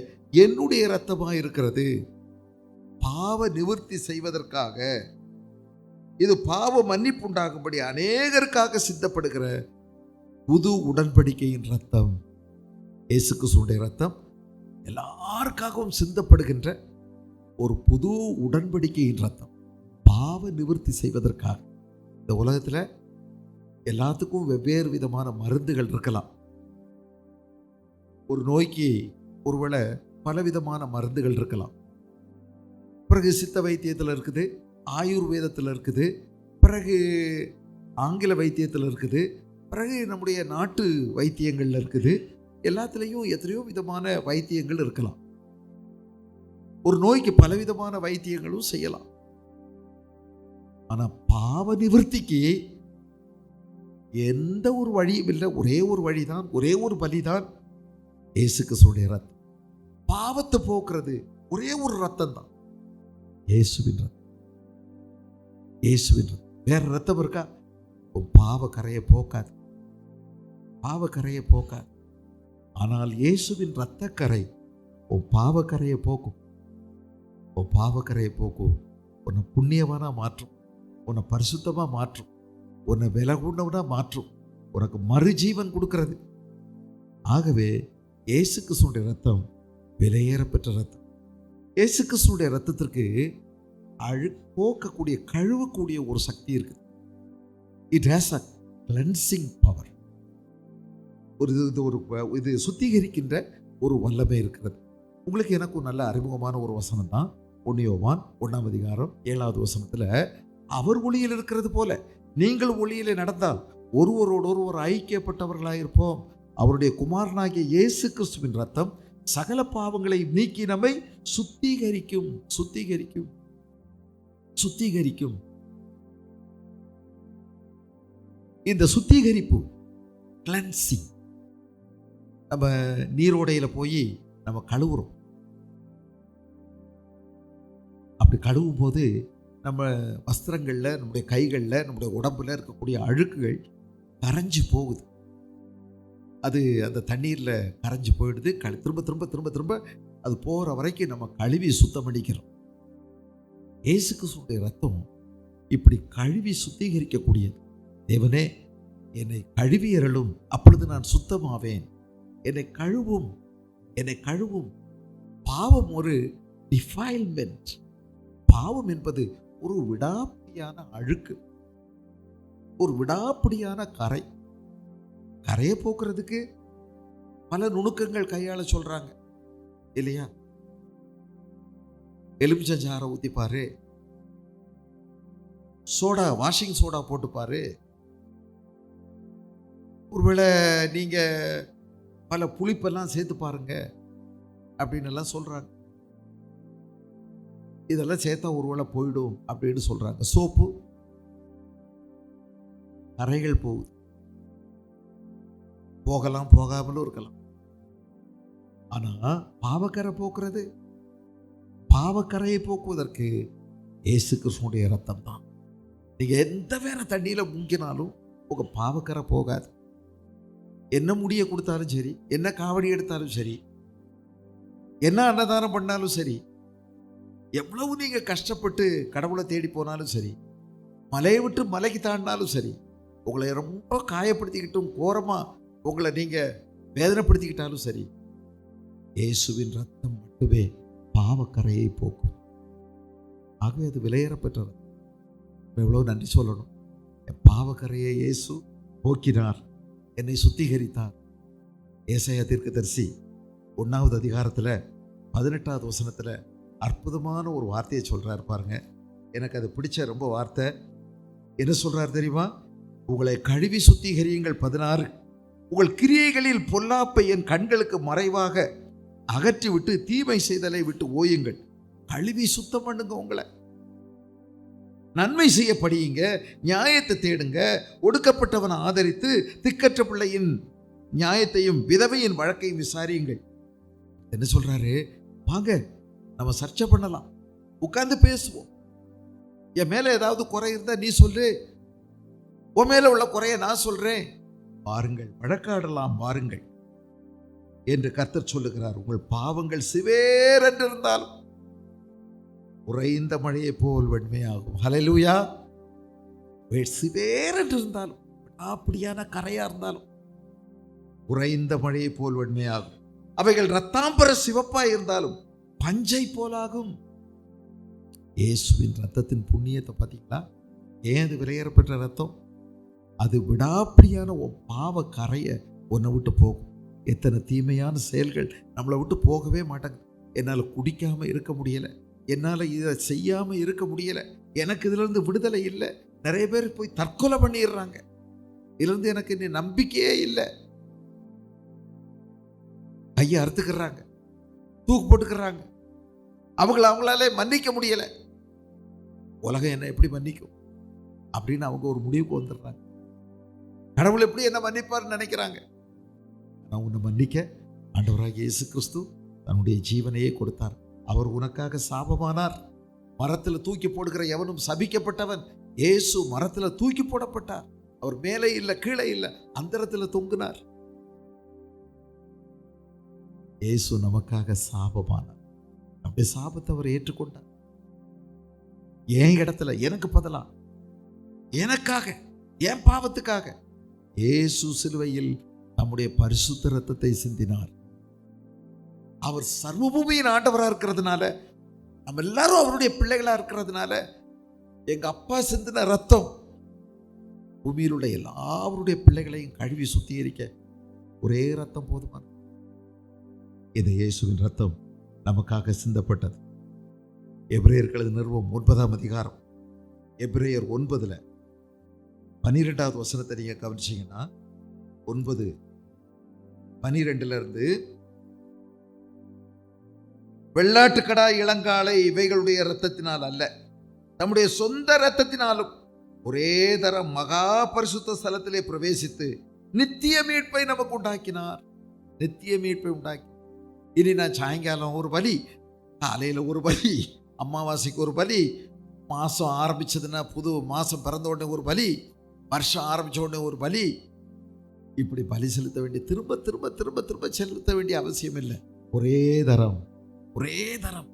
என்னுடைய இரத்தமாக இருக்கிறது. பாவ நிவர்த்தி செய்வதற்காக, இது பாவ மன்னிப்பு உண்டாகும்படி அநேகருக்காக சிந்தப்படுகிற புது உடன்படிக்கையின் ரத்தம். இயேசு கிறிஸ்துவின் ரத்தம் எல்லாருக்காகவும் சிந்தப்படுகின்ற ஒரு புது உடன்படிக்கையின் ரத்தம், பாவ நிவர்த்தி செய்வதற்காக. இந்த உலகத்தில் எல்லாத்துக்கும் வெவ்வேறு விதமான மருந்துகள் இருக்கலாம். ஒரு நோய்க்கு ஒருவேளை பலவிதமான மருந்துகள் இருக்கலாம். பிறகு சித்த வைத்தியத்தில் இருக்குது, ஆயுர்வேதத்தில் இருக்குது, பிறகு ஆங்கில வைத்தியத்தில் இருக்குது, பிறகு நம்முடைய நாட்டு வைத்தியங்கள்ல இருக்குது. எல்லாத்துலேயும் எத்தனையோ விதமான வைத்தியங்கள் இருக்கலாம். ஒரு நோய்க்கு பலவிதமான வைத்தியங்களும் செய்யலாம். ஆனால் பாவ நிவர்த்திக்கு எந்த ஒரு வழியும் இல்லை. ஒரே ஒரு வழிதான், ஒரே ஒரு பலிதான், இயேசு கிறிஸ்துவின் ரத்தம். பாவத்தை போக்குறது ஒரே ஒரு ரத்தம் தான், இயேசுவின் ரத்தம். இயேசுவின் ரத்தம். வேற ரத்தம் இருக்கா? பாவ கரையை போக்காது, பாவ கரையை போக்காது. ஆனால் இயேசுவின் ரத்த கரை உன் பாவ கரையை போக்கும். உன் பாவ கரையை போக்கும். உன்னை புண்ணியவானா மாற்றும், உன்னை பரிசுத்தமா மாற்றும், உன்னை விலை கூண்டவனா மாற்றும், உனக்கு மறுஜீவன் கொடுக்கிறது. ஆகவே இயேசு கிறிஸ்துவின் ரத்தம் விலையேறப்பெற்ற ரத்தம். இயேசு கிறிஸ்துவின் ரத்தத்திற்கு போக்கக்கூடிய, கழுவக்கூடிய ஒரு சக்தி இருக்குது. It has a cleansing power. இது சுத்திகரிக்கின்ற ஒரு வல்லமை இருக்கிறது. உங்களுக்கு எனக்கும் நல்ல அறிமுகமான ஒரு வசனம் தான் 1 யோவான் 1ஆம் அதிகாரம் 7வது வசனத்தில், அவர் ஒளியில் இருக்கிறது போல நீங்கள் ஒளியிலே நடந்தால் ஒருவரோடு ஒருவர் ஐக்கியப்பட்டவர்களாயிருப்போம். அவருடைய குமாரனாகிய இயேசு கிறிஸ்துவின் ரத்தம் சகல பாவங்களை நீக்கி நம்மை சுத்திகரிக்கும். சுத்திகரிக்கும், சுத்திகரிக்கும். இந்த சுத்திகரிப்பு, கிளென்சிங், நம்ம நீரோடையில் போய் நம்ம கழுவுறோம். அப்படி கழுவும் போது நம்ம வஸ்திரங்களில், நம்முடைய கைகளில், நம்முடைய உடம்புல இருக்கக்கூடிய அழுக்குகள் கரைஞ்சி போகுது. அது அந்த தண்ணீரில் கரைஞ்சி போயிடுது. திரும்ப திரும்ப திரும்ப திரும்ப அது போகிற வரைக்கும் நம்ம கழுவி சுத்தம் பண்ணிக்கிறோம். இயேசு கிறிஸ்துவுடைய ரத்தம் இப்படி கழுவி சுத்திகரிக்கக்கூடியது. தேவனே, என்னை கழுவி அருளும், அப்பொழுது நான் சுத்தமாவேன். என்னை கழுவும், என்னை கழுவும். பாவம் ஒரு டிஃபைல்மெண்ட். பாவம் என்பது ஒரு விடாப்பிடியான அழுக்கு, ஒரு விடாப்பிடியான கரை. கரையை போக்குறதுக்கு பல நுணுக்கங்கள் கையாள சொல்றாங்க இல்லையா? எலுமிச்சஞ்சாரை ஊத்திப்பாரு, சோடா, வாஷிங் சோடா போட்டுப்பாரு. ஒருவேளை நீங்க பல புளிப்பெல்லாம் சேர்த்து பாருங்க அப்படின்னு எல்லாம் சொல்றாங்க. இதெல்லாம் சேர்த்தா ஒருவேளை போயிடும் அப்படின்னு சொல்றாங்க. சோப்பு, கரைகள் போகுது. போகலாம், போகாமலும் இருக்கலாம். ஆனா பாவக்கரை போக்குறது, பாவக்கரையை போக்குவதற்கு இயேசு கிறிஸ்துவுடைய ரத்தம் தான். நீங்க எந்த வேற தண்ணியில முங்கினாலும் உங்க பாவக்கரை போகாது. என்ன முடிய கொடுத்தாலும் சரி, என்ன காவடி எடுத்தாலும் சரி, என்ன அன்னதானம் பண்ணாலும் சரி, எவ்வளவு நீங்க கஷ்டப்பட்டு கடவுளை தேடி போனாலும் சரி, மலையை விட்டு மலைக்கு தாண்டினாலும் சரி, உங்களை ரொம்ப காயப்படுத்திக்கிட்டும் கோரமா உங்களை நீங்க வேதனைப்படுத்திக்கிட்டாலும் சரி, இயேசுவின் ரத்தம் மட்டுமே பாவக்கரையை போக்கும். ஆகவே அது விலையேறப்பெற்ற ரத்தம். எவ்வளவு நன்றி சொல்லணும். என் பாவக்கரையை இயேசு போக்கினார், என்னை சுத்திகரித்தார். ஏசாயா தீர்க்கதரிசி 1வது அதிகாரத்தில் 18வது வசனத்தில் அற்புதமான ஒரு வார்த்தையை சொல்றாரு பாருங்க. எனக்கு அது பிடிச்ச ரொம்ப வார்த்தை. என்ன சொல்றார் தெரியுமா? உங்களை கழுவி சுத்திகரியுங்கள். 16, உங்கள் கிரியைகளில் பொல்லாப்பை என் கண்களுக்கு மறைவாக அகற்றி விட்டு தீமை செய்தலை விட்டு ஓயுங்கள். கழுவி சுத்தம் பண்ணுங்க. உங்களை நன்மை செய்ய படியுங்க, நியாயத்தை தேடுங்க, ஒடுக்கப்பட்டவனை ஆதரித்து திக்கற்ற பிள்ளையின் நியாயத்தையும் விதவையின் வழக்கையும் விசாரியுங்கள். என்ன சொல்றாரு? வாங்க நம்ம சர்ச்சை பண்ணலாம், உட்கார்ந்து பேசுவோம். என் மேல ஏதாவது குறை இருந்தா நீ சொல்லு, உன் மேல உள்ள குறைய நான் சொல்றேன். வாருங்கள், வழக்காடலாம், வாருங்கள் என்று கர்த்தர் சொல்லுகிறார். உங்கள் பாவங்கள் சிவேர் என்று இருந்தாலும் உறைந்த மழையை போல் வெண்மையாகும். ஹல்லேலூயா. சிவேர் என்று இருந்தாலும், அப்படியான கரையா இருந்தாலும் உறைந்த மழையை போல் வெண்மையாகும். அவைகள் ரத்தாம்பர சிவப்பாய் இருந்தாலும் பஞ்சை போலாகும். இயேசுவின் ரத்தத்தின் புண்ணியத்தை பார்த்தீங்களா? ஏன் அது விலையேறப்பட்ட ரத்தம்? அது விடாப்பிடியான பாவ கரையை உன்னை விட்டு போகும். எத்தனை தீமையான செயல்கள் நம்மளை விட்டு போகவே மாட்டாங்க. என்னால் குடிக்காம இருக்க முடியலை, என்னால் இதை செய்யாம இருக்க முடியலை, எனக்கு இதுல இருந்து விடுதலை இல்லை. நிறைய பேர் போய் தற்கொலை பண்ணிடுறாங்க. இதுலேருந்து எனக்கு இனி நம்பிக்கையே இல்லை. கையை அறுத்துக்கிறாங்க, தூக்கு போட்டுக்கிறாங்க. அவங்களாலே மன்னிக்க முடியல. உலகம் என்ன எப்படி மன்னிக்கும் அப்படின்னு அவங்க ஒரு முடிவுக்கு வந்துடுறாங்க. கடவுள் எப்படி என்ன மன்னிப்பார்னு நினைக்கிறாங்க. நான் உன்னை மன்னிக்க ஆண்டவராகிய இயேசு கிறிஸ்து தன்னுடைய ஜீவனையே கொடுத்தார். அவர் உனக்காக சாபமானார். மரத்தில் தூக்கி போடுகிற எவனும் சபிக்கப்பட்டவன். இயேசு மரத்தில் தூக்கி போடப்பட்டார். அவர் மேலே இல்லை, கீழே இல்லை, அந்தரத்தில் தொங்கினார். இயேசு நமக்காக சாபமானார். நம்முடைய சாபத்தை அவர் ஏற்றுக்கொண்டார். என் இடத்துல எனக்கு பதிலா, எனக்காக, என் பாவத்துக்காக இயேசு சிலுவையில் நம்முடைய பரிசுத்த ரத்தத்தை சிந்தினார். அவர் சர்வபூமியின் ஆண்டவராக இருக்கிறதுனால, நம்ம எல்லாரும் அவருடைய பிள்ளைகளா இருக்கிறதுனால, எங்க அப்பா சிந்தின ரத்தம் பூமியில் உள்ள எல்லாருடைய பிள்ளைகளையும் கழுவி சுத்திகரிக்க ஒரே ரத்தம் போதுமான. இந்த இயேசுவின் ரத்தம் நமக்காக சிந்தப்பட்டது. எபிரேயர்களது நிறுவம் 9ஆம் அதிகாரம், எபிரேயர் 9 12வது வசனத்தை நீங்க கவனிச்சீங்கன்னா, 9:12 வெள்ளாட்டுக்கடா இளங்காலை இவைகளுடைய இரத்தத்தினால் அல்ல, நம்முடைய சொந்த இரத்தத்தினாலும் ஒரே தரம் மகா பரிசுத்த ஸ்தலத்திலே பிரவேசித்து நித்திய மீட்பை நமக்கு உண்டாக்கினார். நித்திய மீட்பை உண்டாக்கி, இனி நான் சாயங்காலம் ஒரு பலி, காலையில் ஒரு பலி, அமாவாசைக்கு ஒரு பலி, மாதம் ஆரம்பிச்சதுன்னா புது மாதம் பிறந்த உடனே ஒரு பலி, வருஷம் ஆரம்பித்த உடனே ஒரு பலி, இப்படி பலி செலுத்த வேண்டிய திரும்ப திரும்ப திரும்ப திரும்ப செலுத்த வேண்டிய அவசியம் இல்லை. ஒரே தரம், ஒரே தரம்,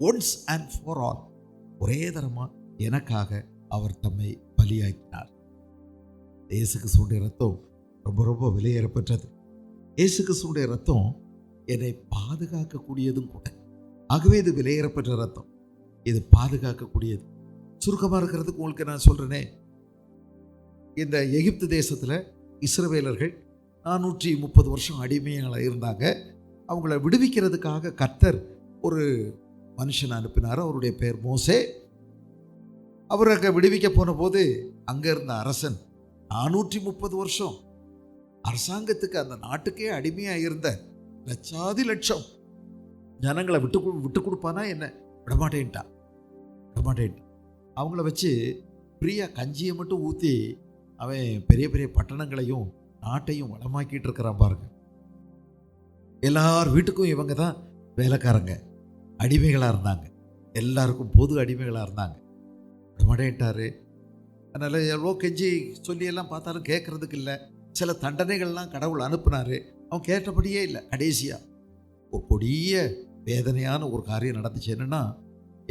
ஒன்ஸ் அண்ட் ஃபார் ஆல், ஒரே தரமா எனக்காக அவர் தம்மை பலியாக்கினார். இயேசு கிறிஸ்துவுடைய ரத்தம் ரொம்ப ரொம்ப விலையேறப்பெற்றது. இயேசு கிறிஸ்துவுடைய ரத்தம் என்னை பாதுகாக்கக்கூடியதும் கூட. ஆகவே இது விலையேறப்பெற்ற ரத்தம், இது பாதுகாக்கக்கூடியது. சுருக்கமாக இருக்கிறதுக்கு உங்களுக்கு நான் சொல்கிறேனே, இந்த எகிப்து தேசத்தில் இஸ்ரவேலர்கள் 430 வருஷம் அடிமையாக இருந்தாங்க. அவங்கள விடுவிக்கிறதுக்காக கர்த்தர் ஒரு மனுஷனை அனுப்பினார். அவருடைய பேர் மோசே. அவர் அங்கே விடுவிக்க போன போது அங்கே இருந்த அரசன் 430 வருஷம் அரசாங்கத்துக்கு, அந்த நாட்டுக்கே அடிமையாக இருந்த லட்சாதி லட்சம் ஜனங்களை விட்டு கொடுப்பானா என்ன? விடமாட்டேன்ட்டான். அவங்கள வச்சு ஃப்ரீயாக கஞ்சியை மட்டும் ஊற்றி அவன் பெரிய பெரிய பட்டணங்களையும் நாட்டையும் வளமாக்கிட்டு இருக்கிறான் பாருங்க. எல்லார் வீட்டுக்கும் இவங்க தான் வேலைக்காரங்க, அடிமைகளாக இருந்தாங்க. எல்லாருக்கும் பொது அடிமைகளாக இருந்தாங்க. விடமாட்டேன்ட்டாரு. அதனால் எவ்வளோ கெஞ்சி சொல்லியெல்லாம் பார்த்தாலும் கேட்கறதுக்கு இல்லை. சில தண்டனைகள்லாம் கடவுள் அனுப்புனார். அவன் கேட்டபடியே இல்லை. கடைசியாக ஒரு கொடிய வேதனையான ஒரு காரியம் நடந்துச்சு. என்னென்னா,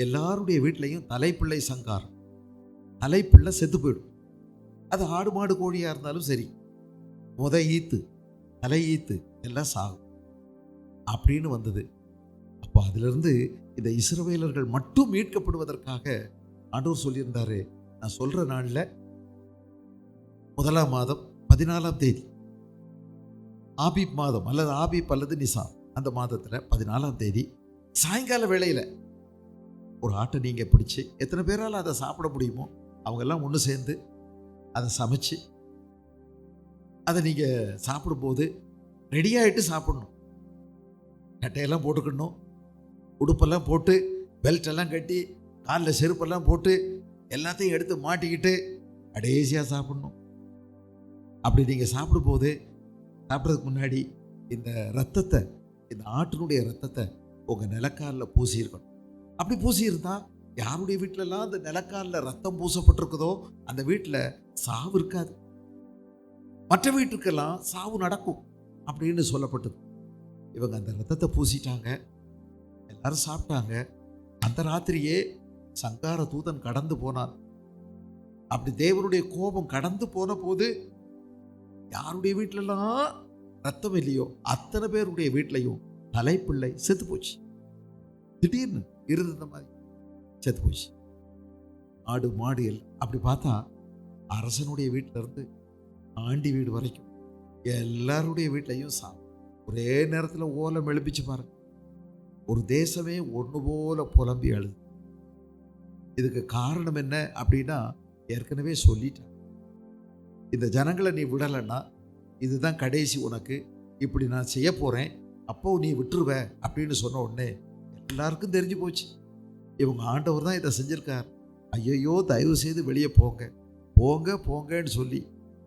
எல்லாருடைய வீட்லேயும் தலைப்பிள்ளை சங்காரம், தலைப்பிள்ளை செத்து போயிடும். அது ஆடு மாடு கோழியாக இருந்தாலும் சரி, ஈத்து தலை ஈத்து எல்லாம் சாகும் அப்படின்னு வந்தது. அப்போ அதிலிருந்து இந்த இஸ்ரவேலர்கள் மட்டும் மீட்கப்படுவதற்காக ஆண்டவர் சொல்லியிருந்தாரு, நான் சொல்கிற நாளில் 1ஆம் மாதம் 14ஆம் தேதி, ஆபீப் மாதம் அல்லது ஆபீப் அல்லது நிசான், அந்த மாதத்தில் 14ஆம் தேதி சாயங்கால வேளையில் ஒரு ஆட்டை நீங்கள் பிடிச்சி, எத்தனை பேரால் அதை சாப்பிட முடியுமோ அவங்கெல்லாம் ஒன்று சேர்ந்து அதை சமைச்சு அதை நீங்கள் சாப்பிடும்போது ரெடியாகிட்டு சாப்பிடணும். கட்டையெல்லாம் போட்டுக்கணும், உடுப்பெல்லாம் போட்டு, பெல்ட்டெல்லாம் கட்டி, காலில் செருப்பெல்லாம் போட்டு, எல்லாத்தையும் எடுத்து மாட்டிக்கிட்டு கடைசியாக சாப்பிடணும். அப்படி நீங்கள் சாப்பிடும்போது, சாப்பிட்றதுக்கு முன்னாடி இந்த ரத்தத்தை, இந்த ஆட்டினுடைய ரத்தத்தை உங்கள் நிலக்காலில் பூசியிருக்கணும். அப்படி பூசியிருந்தா யாருடைய வீட்டிலலாம் அந்த நிலக்காலில் ரத்தம் பூசப்பட்டிருக்குதோ அந்த வீட்டில் சாவு இருக்காது, மற்ற வீட்டுக்கெல்லாம் சாவு நடக்கும் அப்படின்னு சொல்லப்பட்டது. இவங்க அந்த ரத்தத்தை பூசிட்டாங்க, எல்லாரும் சாப்பிட்டாங்க. அந்த ராத்திரியே சங்கார தூதன் கடந்து போனான். அப்படி தேவனுடைய கோபம் கடந்து போன போது யாருடைய வீட்டிலலாம் ரத்தம் இல்லையோ அத்தனை பேருடைய வீட்டிலையும் தலைப்பிள்ளை செத்து போச்சு. திடீர்னு இருந்த மாதிரி செத்து போச்சு. ஆடு மாடு எல்லாம். அப்படி பார்த்தா அரசனுடைய வீட்டில இருந்து ஆண்டி வீடு வரைக்கும் எல்லாருடைய வீட்லையும் ஒரே நேரத்தில் ஓலம் எழுப்பிச்சு பாருங்க. ஒரு தேசமே ஒன்று போல புலம்பி அழுது. இதுக்கு காரணம் என்ன அப்படின்னா, ஏற்கனவே சொல்லிட்டேன், இந்த ஜனங்களை நீ விடலைன்னா இதுதான் கடைசி, உனக்கு இப்படி நான் செய்ய போகிறேன், அப்போ நீ விட்டுருவ அப்படின்னு சொன்ன உடனே எல்லாருக்கும் தெரிஞ்சு போச்சு, இவங்க ஆண்டவர் தான் இதை செஞ்சிருக்கார். ஐயையோ, தயவு செய்து வெளியே போங்க போங்க போங்கன்னு சொல்லி,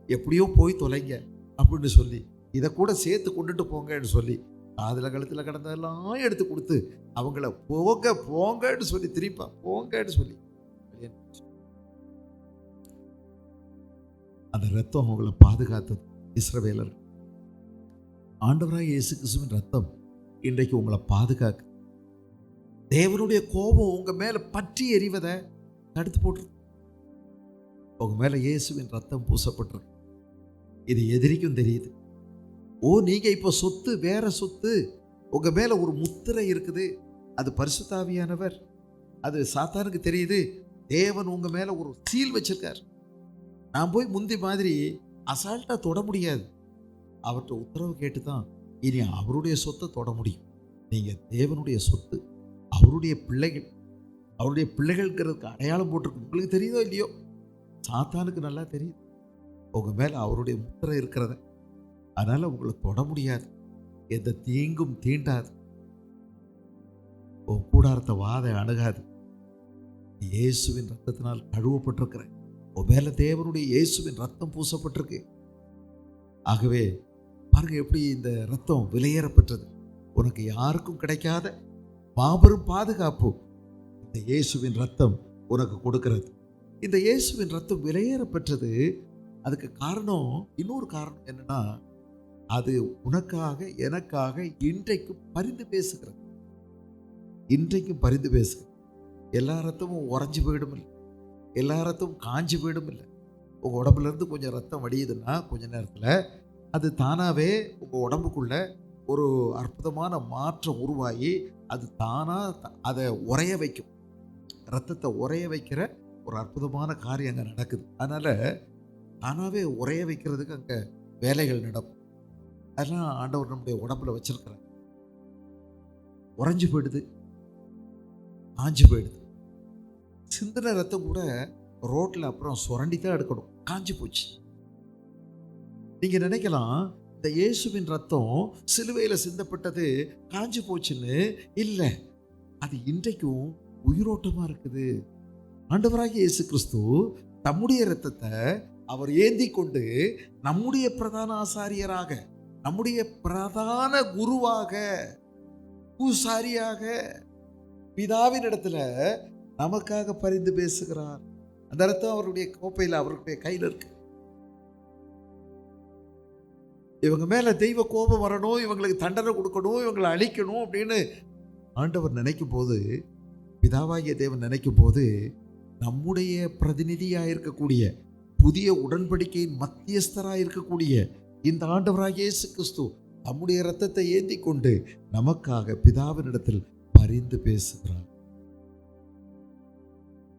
எப்படியோ போய் தொலைங்க அப்படின்னு சொல்லி, இதை கூட சேர்த்து கொண்டுட்டு போங்கன்னு சொல்லி, காதில் கழுத்தில் கடந்ததெல்லாம் எடுத்து கொடுத்து அவங்கள போங்க போங்கன்னு சொல்லி, திருப்பா போங்கன்னு சொல்லி, அந்த ரத்தம் அவங்களை பாதுகாத்தது. இஸ்ரவேலர், ஆண்டவராக இயேசு கிறிஸ்துவின் ரத்தம் இன்றைக்கு உங்களை பாதுகாக்கு. தேவனுடைய கோபம் உங்க மேல பற்றி எறிவதை தடுத்து போட்டு, உங்க மேல இயேசுவின் ரத்தம் பூசப்பட்டிருக்கு. இது எதிரிக்கும் தெரியுது. ஓ, நீங்க இப்போ சொத்து, வேற சொத்து, உங்க மேல ஒரு முத்திரை இருக்குது, அது பரிசுத்த ஆவியானவர். அது சாத்தானுக்கு தெரியுது, தேவன் உங்க மேல ஒரு சீல் வச்சிருக்கார். நான் போய் முந்தி மாதிரி அசால்ட்டா தொட முடியாது. அவர்கிட்ட உத்தரவு கேட்டுதான் இனி அவருடைய சொத்தை தொட முடியும். நீங்க தேவனுடைய சொத்து, அவருடைய பிள்ளைகள். அவருடைய பிள்ளைகள்ங்கிறதுக்கு அடையாளம் போட்டிருக்கு. உங்களுக்கு தெரியுதோ இல்லையோ, சாத்தானுக்கு நல்லா தெரியுது உங்க மேல அவருடைய முத்திரை இருக்கிறத. அதனால உங்களை தொட முடியாது, எந்த தீங்கும் தீண்டாது, உன் கூடாரத்தை வாதை அணுகாது. இயேசுவின் ரத்தத்தினால் கழுவப்பட்டிருக்கிற உன் மேல தேவனுடைய இயேசுவின் ரத்தம் பூசப்பட்டிருக்கு. ஆகவே பாருங்க எப்படி இந்த ரத்தம் விலையேறப்பட்டது. உனக்கு யாருக்கும் கிடைக்காத மாபெரும் பாதுகாப்பு இந்த இயேசுவின் ரத்தம் உனக்கு கொடுக்கிறது. இந்த இயேசுவின் ரத்தம் விலையேற பெற்றது. அதுக்கு காரணம், இன்னொரு காரணம் என்னன்னா, அது உனக்காக எனக்காக இன்றைக்கும் பரிந்து பேசுகிறது. இன்றைக்கும் பரிந்து பேசுகிறது. எல்லா ரத்தமும் உறைஞ்சி போயிடும் இல்லை, எல்லா ரத்தமும் காஞ்சி போயிடும் இல்லை. உங்கள் உடம்புல இருந்து கொஞ்சம் ரத்தம் வடியுதுன்னா கொஞ்ச நேரத்தில் அது தானாகவே உங்கள் உடம்புக்குள்ள ஒரு அற்புதமான மாற்றம் உருவாகி அது தானாக அதை உறைய வைக்கும். ரத்தத்தை உறைய வைக்கிற ஒரு அற்புதமான காரியம் அங்கே நடக்குது. அதனால் தானாகவே உறைய வைக்கிறதுக்கு அங்கே வேலைகள் நடக்கும். அதெல்லாம் ஆண்டவர் நம்முடைய உடம்புல வச்சிருக்கிறார். உறைஞ்சி போயிடுது, காஞ்சி போயிடுது. சிந்தின ரத்தம் கூட ரோட்டில் அப்புறம் சுரண்டி தான் எடுக்கணும், காஞ்சி போச்சு. நீங்கள் நினைக்கலாம் இந்த இயேசுவின் ரத்தம் சிலுவையில் சிந்தப்பட்டது காஞ்சி போச்சுன்னு. இல்லை, அது இன்றைக்கும் உயிரோட்டமாக இருக்குது. ஆண்டவராகிய இயேசு கிறிஸ்து தம்முடைய இரத்தத்தை அவர் ஏந்தி கொண்டு நம்முடைய பிரதான ஆசாரியராக, நம்முடைய பிரதான குருவாக, பூசாரியாக பிதாவின் இடத்துல நமக்காக பரிந்து பேசுகிறார். அந்த ரத்தம் அவருடைய கோப்பையில், அவருடைய கையில் இருக்கு. இவங்க மேல தெய்வ கோபம் வரணும், இவங்களுக்கு தண்டனை கொடுக்கணும், இவங்களை அழிக்கணும் அப்படின்னு ஆண்டவர் நினைக்கும் போது, பிதாவாகிய தேவன் நினைக்கும் போது, நம்முடைய பிரதிநிதியாக இருக்கக்கூடிய, புதிய உடன்படிக்கையின் மத்தியஸ்தராக இருக்கக்கூடிய இந்த ஆண்டவராகிய இயேசு கிறிஸ்து நம்முடைய இரத்தத்தை ஏந்தி கொண்டு நமக்காக பிதாவினிடத்தில் பரிந்து பேசுகிறார்.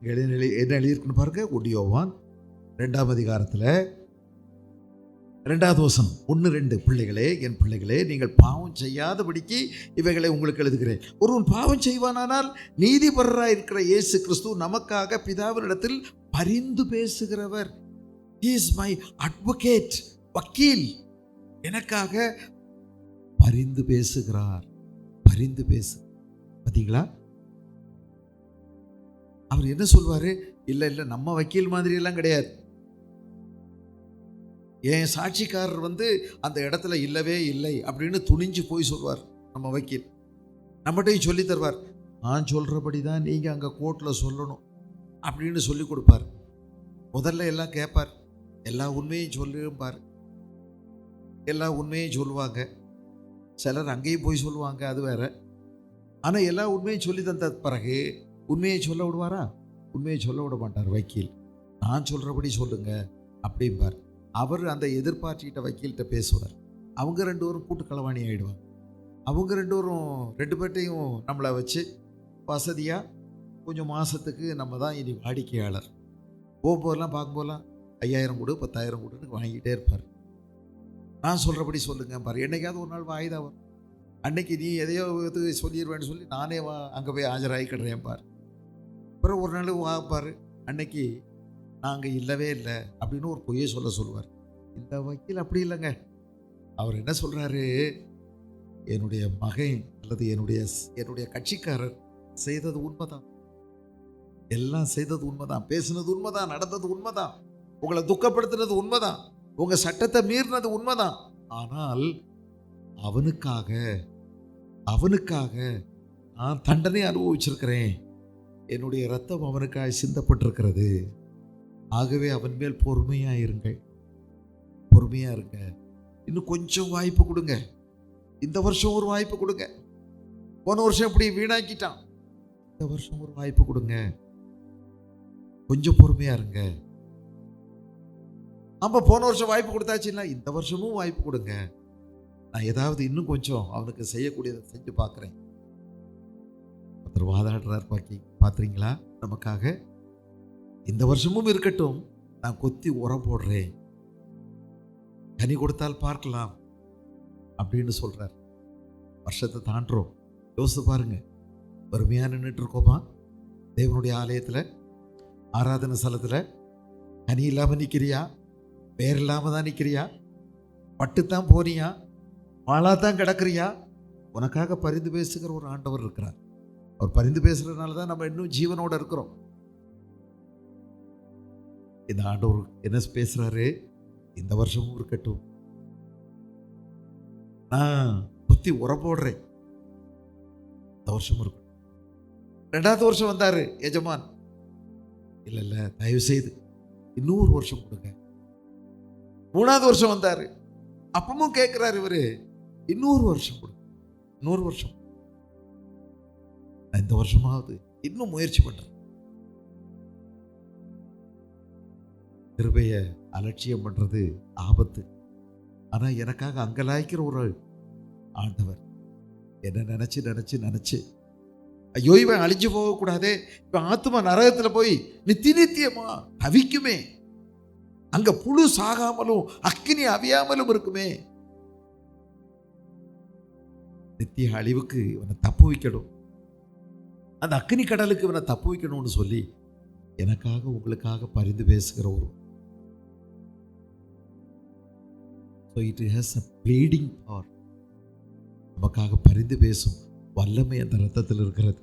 என்ன எழுதியிருக்குன்னு பாருங்க. 1 யோவான் 2ஆம் அதிகாரத்தில் 2வது வசனம் 1-2. பிள்ளைகளே, என் பிள்ளைகளே, நீங்கள் பாவம் செய்யாதபடிக்கு இவைகளை உங்களுக்கு எழுதுகிறேன். ஒருவன் பாவம் செய்வானானால் நீதிபரராக இருக்கிற இயேசு கிறிஸ்து நமக்காக பிதாவினிடத்தில் பரிந்து பேசுகிறவர். He is my advocate, வக்கீல், எனக்காக பரிந்து பேசுகிறார். பரிந்து பேசு. பார்த்தீங்களா? அவர் என்ன சொல்வாரு? இல்லை இல்லை, நம்ம வக்கீல் மாதிரி எல்லாம் கிடையாது. என் சாட்சிக்காரர் அந்த இடத்துல இல்லவே இல்லை அப்படின்னு துணிஞ்சு போய் சொல்வார். நம்ம வக்கீல் நம்மகிட்டையும் சொல்லி தருவார். நான் சொல்கிறபடி தான் நீங்கள் அங்கே கோர்ட்டில் சொல்லணும் அப்படின்னு சொல்லி கொடுப்பார். முதல்ல எல்லாம் கேட்பார், எல்லா உண்மையும் சொல்லிருப்பார். எல்லா உண்மையும் சொல்லுவாங்க. சிலர் அங்கேயும் போய் சொல்லுவாங்க, அது வேற. ஆனால் எல்லா உண்மையும் சொல்லி தந்த பிறகு உண்மையை சொல்ல விடுவாரா? உண்மையை சொல்ல விட மாட்டார் வக்கீல். நான் சொல்கிறபடி சொல்லுங்க அப்படிம்பார். அவர் அந்த எதிர்பார்ட்டிகிட்ட வக்கீல்கிட்ட பேசுவார். அவங்க 2 பேரும் கூட்டு களவாணி ஆகிடுவாங்க. அவங்க 2 பேரும் 2 பேர்ட்டையும் நம்மளை வச்சு வசதியாக கொஞ்சம் மாதத்துக்கு நம்ம தான் இனி வாடிக்கையாளர். போகும்போதெல்லாம் பார்க்கும்போதெல்லாம் 5000 கொடு 10,000 கொடுன்னு வாங்கிட்டே இருப்பார். நான் சொல்கிறபடி சொல்லுங்க பாரு. என்னைக்காவது ஒரு நாள் வாய்தா வரும். அன்னைக்கு நீ எதையோ சொல்லிடுவேன்னு சொல்லி நானே அங்கே போய் ஆஜராகிக்கிடுறேன் பார். அப்புறம் ஒரு நாள் வாப்பார், அன்னைக்கு நாங்கள் இல்லவே இல்லை அப்படின்னு ஒரு பொய்யை சொல்லுவார். இந்த வக்கீல் அப்படி இல்லைங்க. அவர் என்ன சொல்கிறாரு? என்னுடைய மகன் அல்லது என்னுடைய கட்சிக்காரர் செய்தது உண்மைதான், எல்லாம் செய்தது உண்மைதான், பேசினது உண்மைதான், நடந்தது உண்மைதான், உங்களை துக்கப்படுத்தினது உண்மைதான், உங்கள் சட்டத்தை மீறினது உண்மைதான். ஆனால் அவனுக்காக நான் தண்டனை அனுபவிச்சிருக்கிறேன். என்னுடைய ரத்தம் அவனுக்காக சிந்தப்பட்டிருக்கிறது. ஆகவே அவன் மேல் பொறுமையாக இருங்கள், பொறுமையாக இருங்க. இன்னும் கொஞ்சம் வாய்ப்பு கொடுங்க. இந்த வருஷம் ஒரு வாய்ப்பு கொடுங்க. போன வருஷம் இப்படி வீணாக்கிட்டான், இந்த வருஷம் ஒரு வாய்ப்பு கொடுங்க. கொஞ்சம் பொறுமையாக இருங்க. ஆமா, போன வருஷம் வாய்ப்பு கொடுத்தாச்சுன்னா இந்த வருஷமும் வாய்ப்பு கொடுங்க. நான் ஏதாவது இன்னும் கொஞ்சம் அவனுக்கு செய்யக்கூடியதை செஞ்சு பார்க்குறேன். ஒருத்தர் வாதாடுறார், பார்க்குறீங்களா? நமக்காக இந்த வருஷமும் இருக்கட்டும், நான் கொத்தி உரம் போடுறேன், கனி கொடுத்தால் பார்க்கலாம் அப்படின்னு சொல்றார். வருஷத்தை தாண்டுறோம். யோசித்து பாருங்க, வறுமையாக நின்றுட்டு இருக்கோமா? தேவனுடைய ஆலயத்தில், ஆராதனை ஸ்தலத்தில் கனி இல்லாமல் நிற்கிறியா? வேறு இல்லாமல் தான் நிற்கிறியா? பட்டுத்தான் போனியா? வாழாத்தான் கிடக்குறியா? உனக்காக பரிந்து பேசுகிற ஒரு ஆண்டவர் இருக்கிறார். அவர் பரிந்து பேசுகிறதுனால தான் நம்ம இன்னும் ஜீவனோடு இருக்கிறோம். இந்த ஆண்டவர் என்ன பேசுகிறாரு? இந்த வருஷமும் இருக்கட்டும், நான் புத்தி உரம் போடுறேன், இந்த வருஷமும் இருக்கட்டும். 2வது வருஷம் வந்தார் எஜமான். இல்லை தயவு செய்து இன்னொரு வருஷம் கொடுங்க. 3வது வருஷம் வந்தாரு, அப்பமும் கேட்கிறாரு இவரு, இன்னொரு வருஷம் கொடுங்க, இன்னொரு வருஷம். இந்த வருஷமாவது இன்னும் முயற்சி பண்றேன். கிருபையை அலட்சியம் பண்றது ஆபத்து. ஆனா எனக்காக அங்கலாய்க்கிற ஒரு ஆண்டவர் என்ன நினைச்சு நினைச்சு நினைச்சு, ஐயோ இவன் அழிஞ்சு போகக்கூடாதே, இவன் ஆத்மா நரகத்துல போய் நித்தியமா தவிக்குமே, அங்க புழு சாகாமலும் அக்கினி அவியாமலும் இருக்குமே, நித்திய அழிவுக்கு இவனை தப்பு வைக்கணும், அந்த அக்கினி கடலுக்கு இவனை தப்பு வைக்கணும்னு சொல்லி எனக்காக உங்களுக்காக பரிந்து பேசுகிற ஒரு So it has a pleading power. நமக்காக பரிந்து பேசும் வல்லமை அந்த ரத்தத்தில் இருக்கிறது.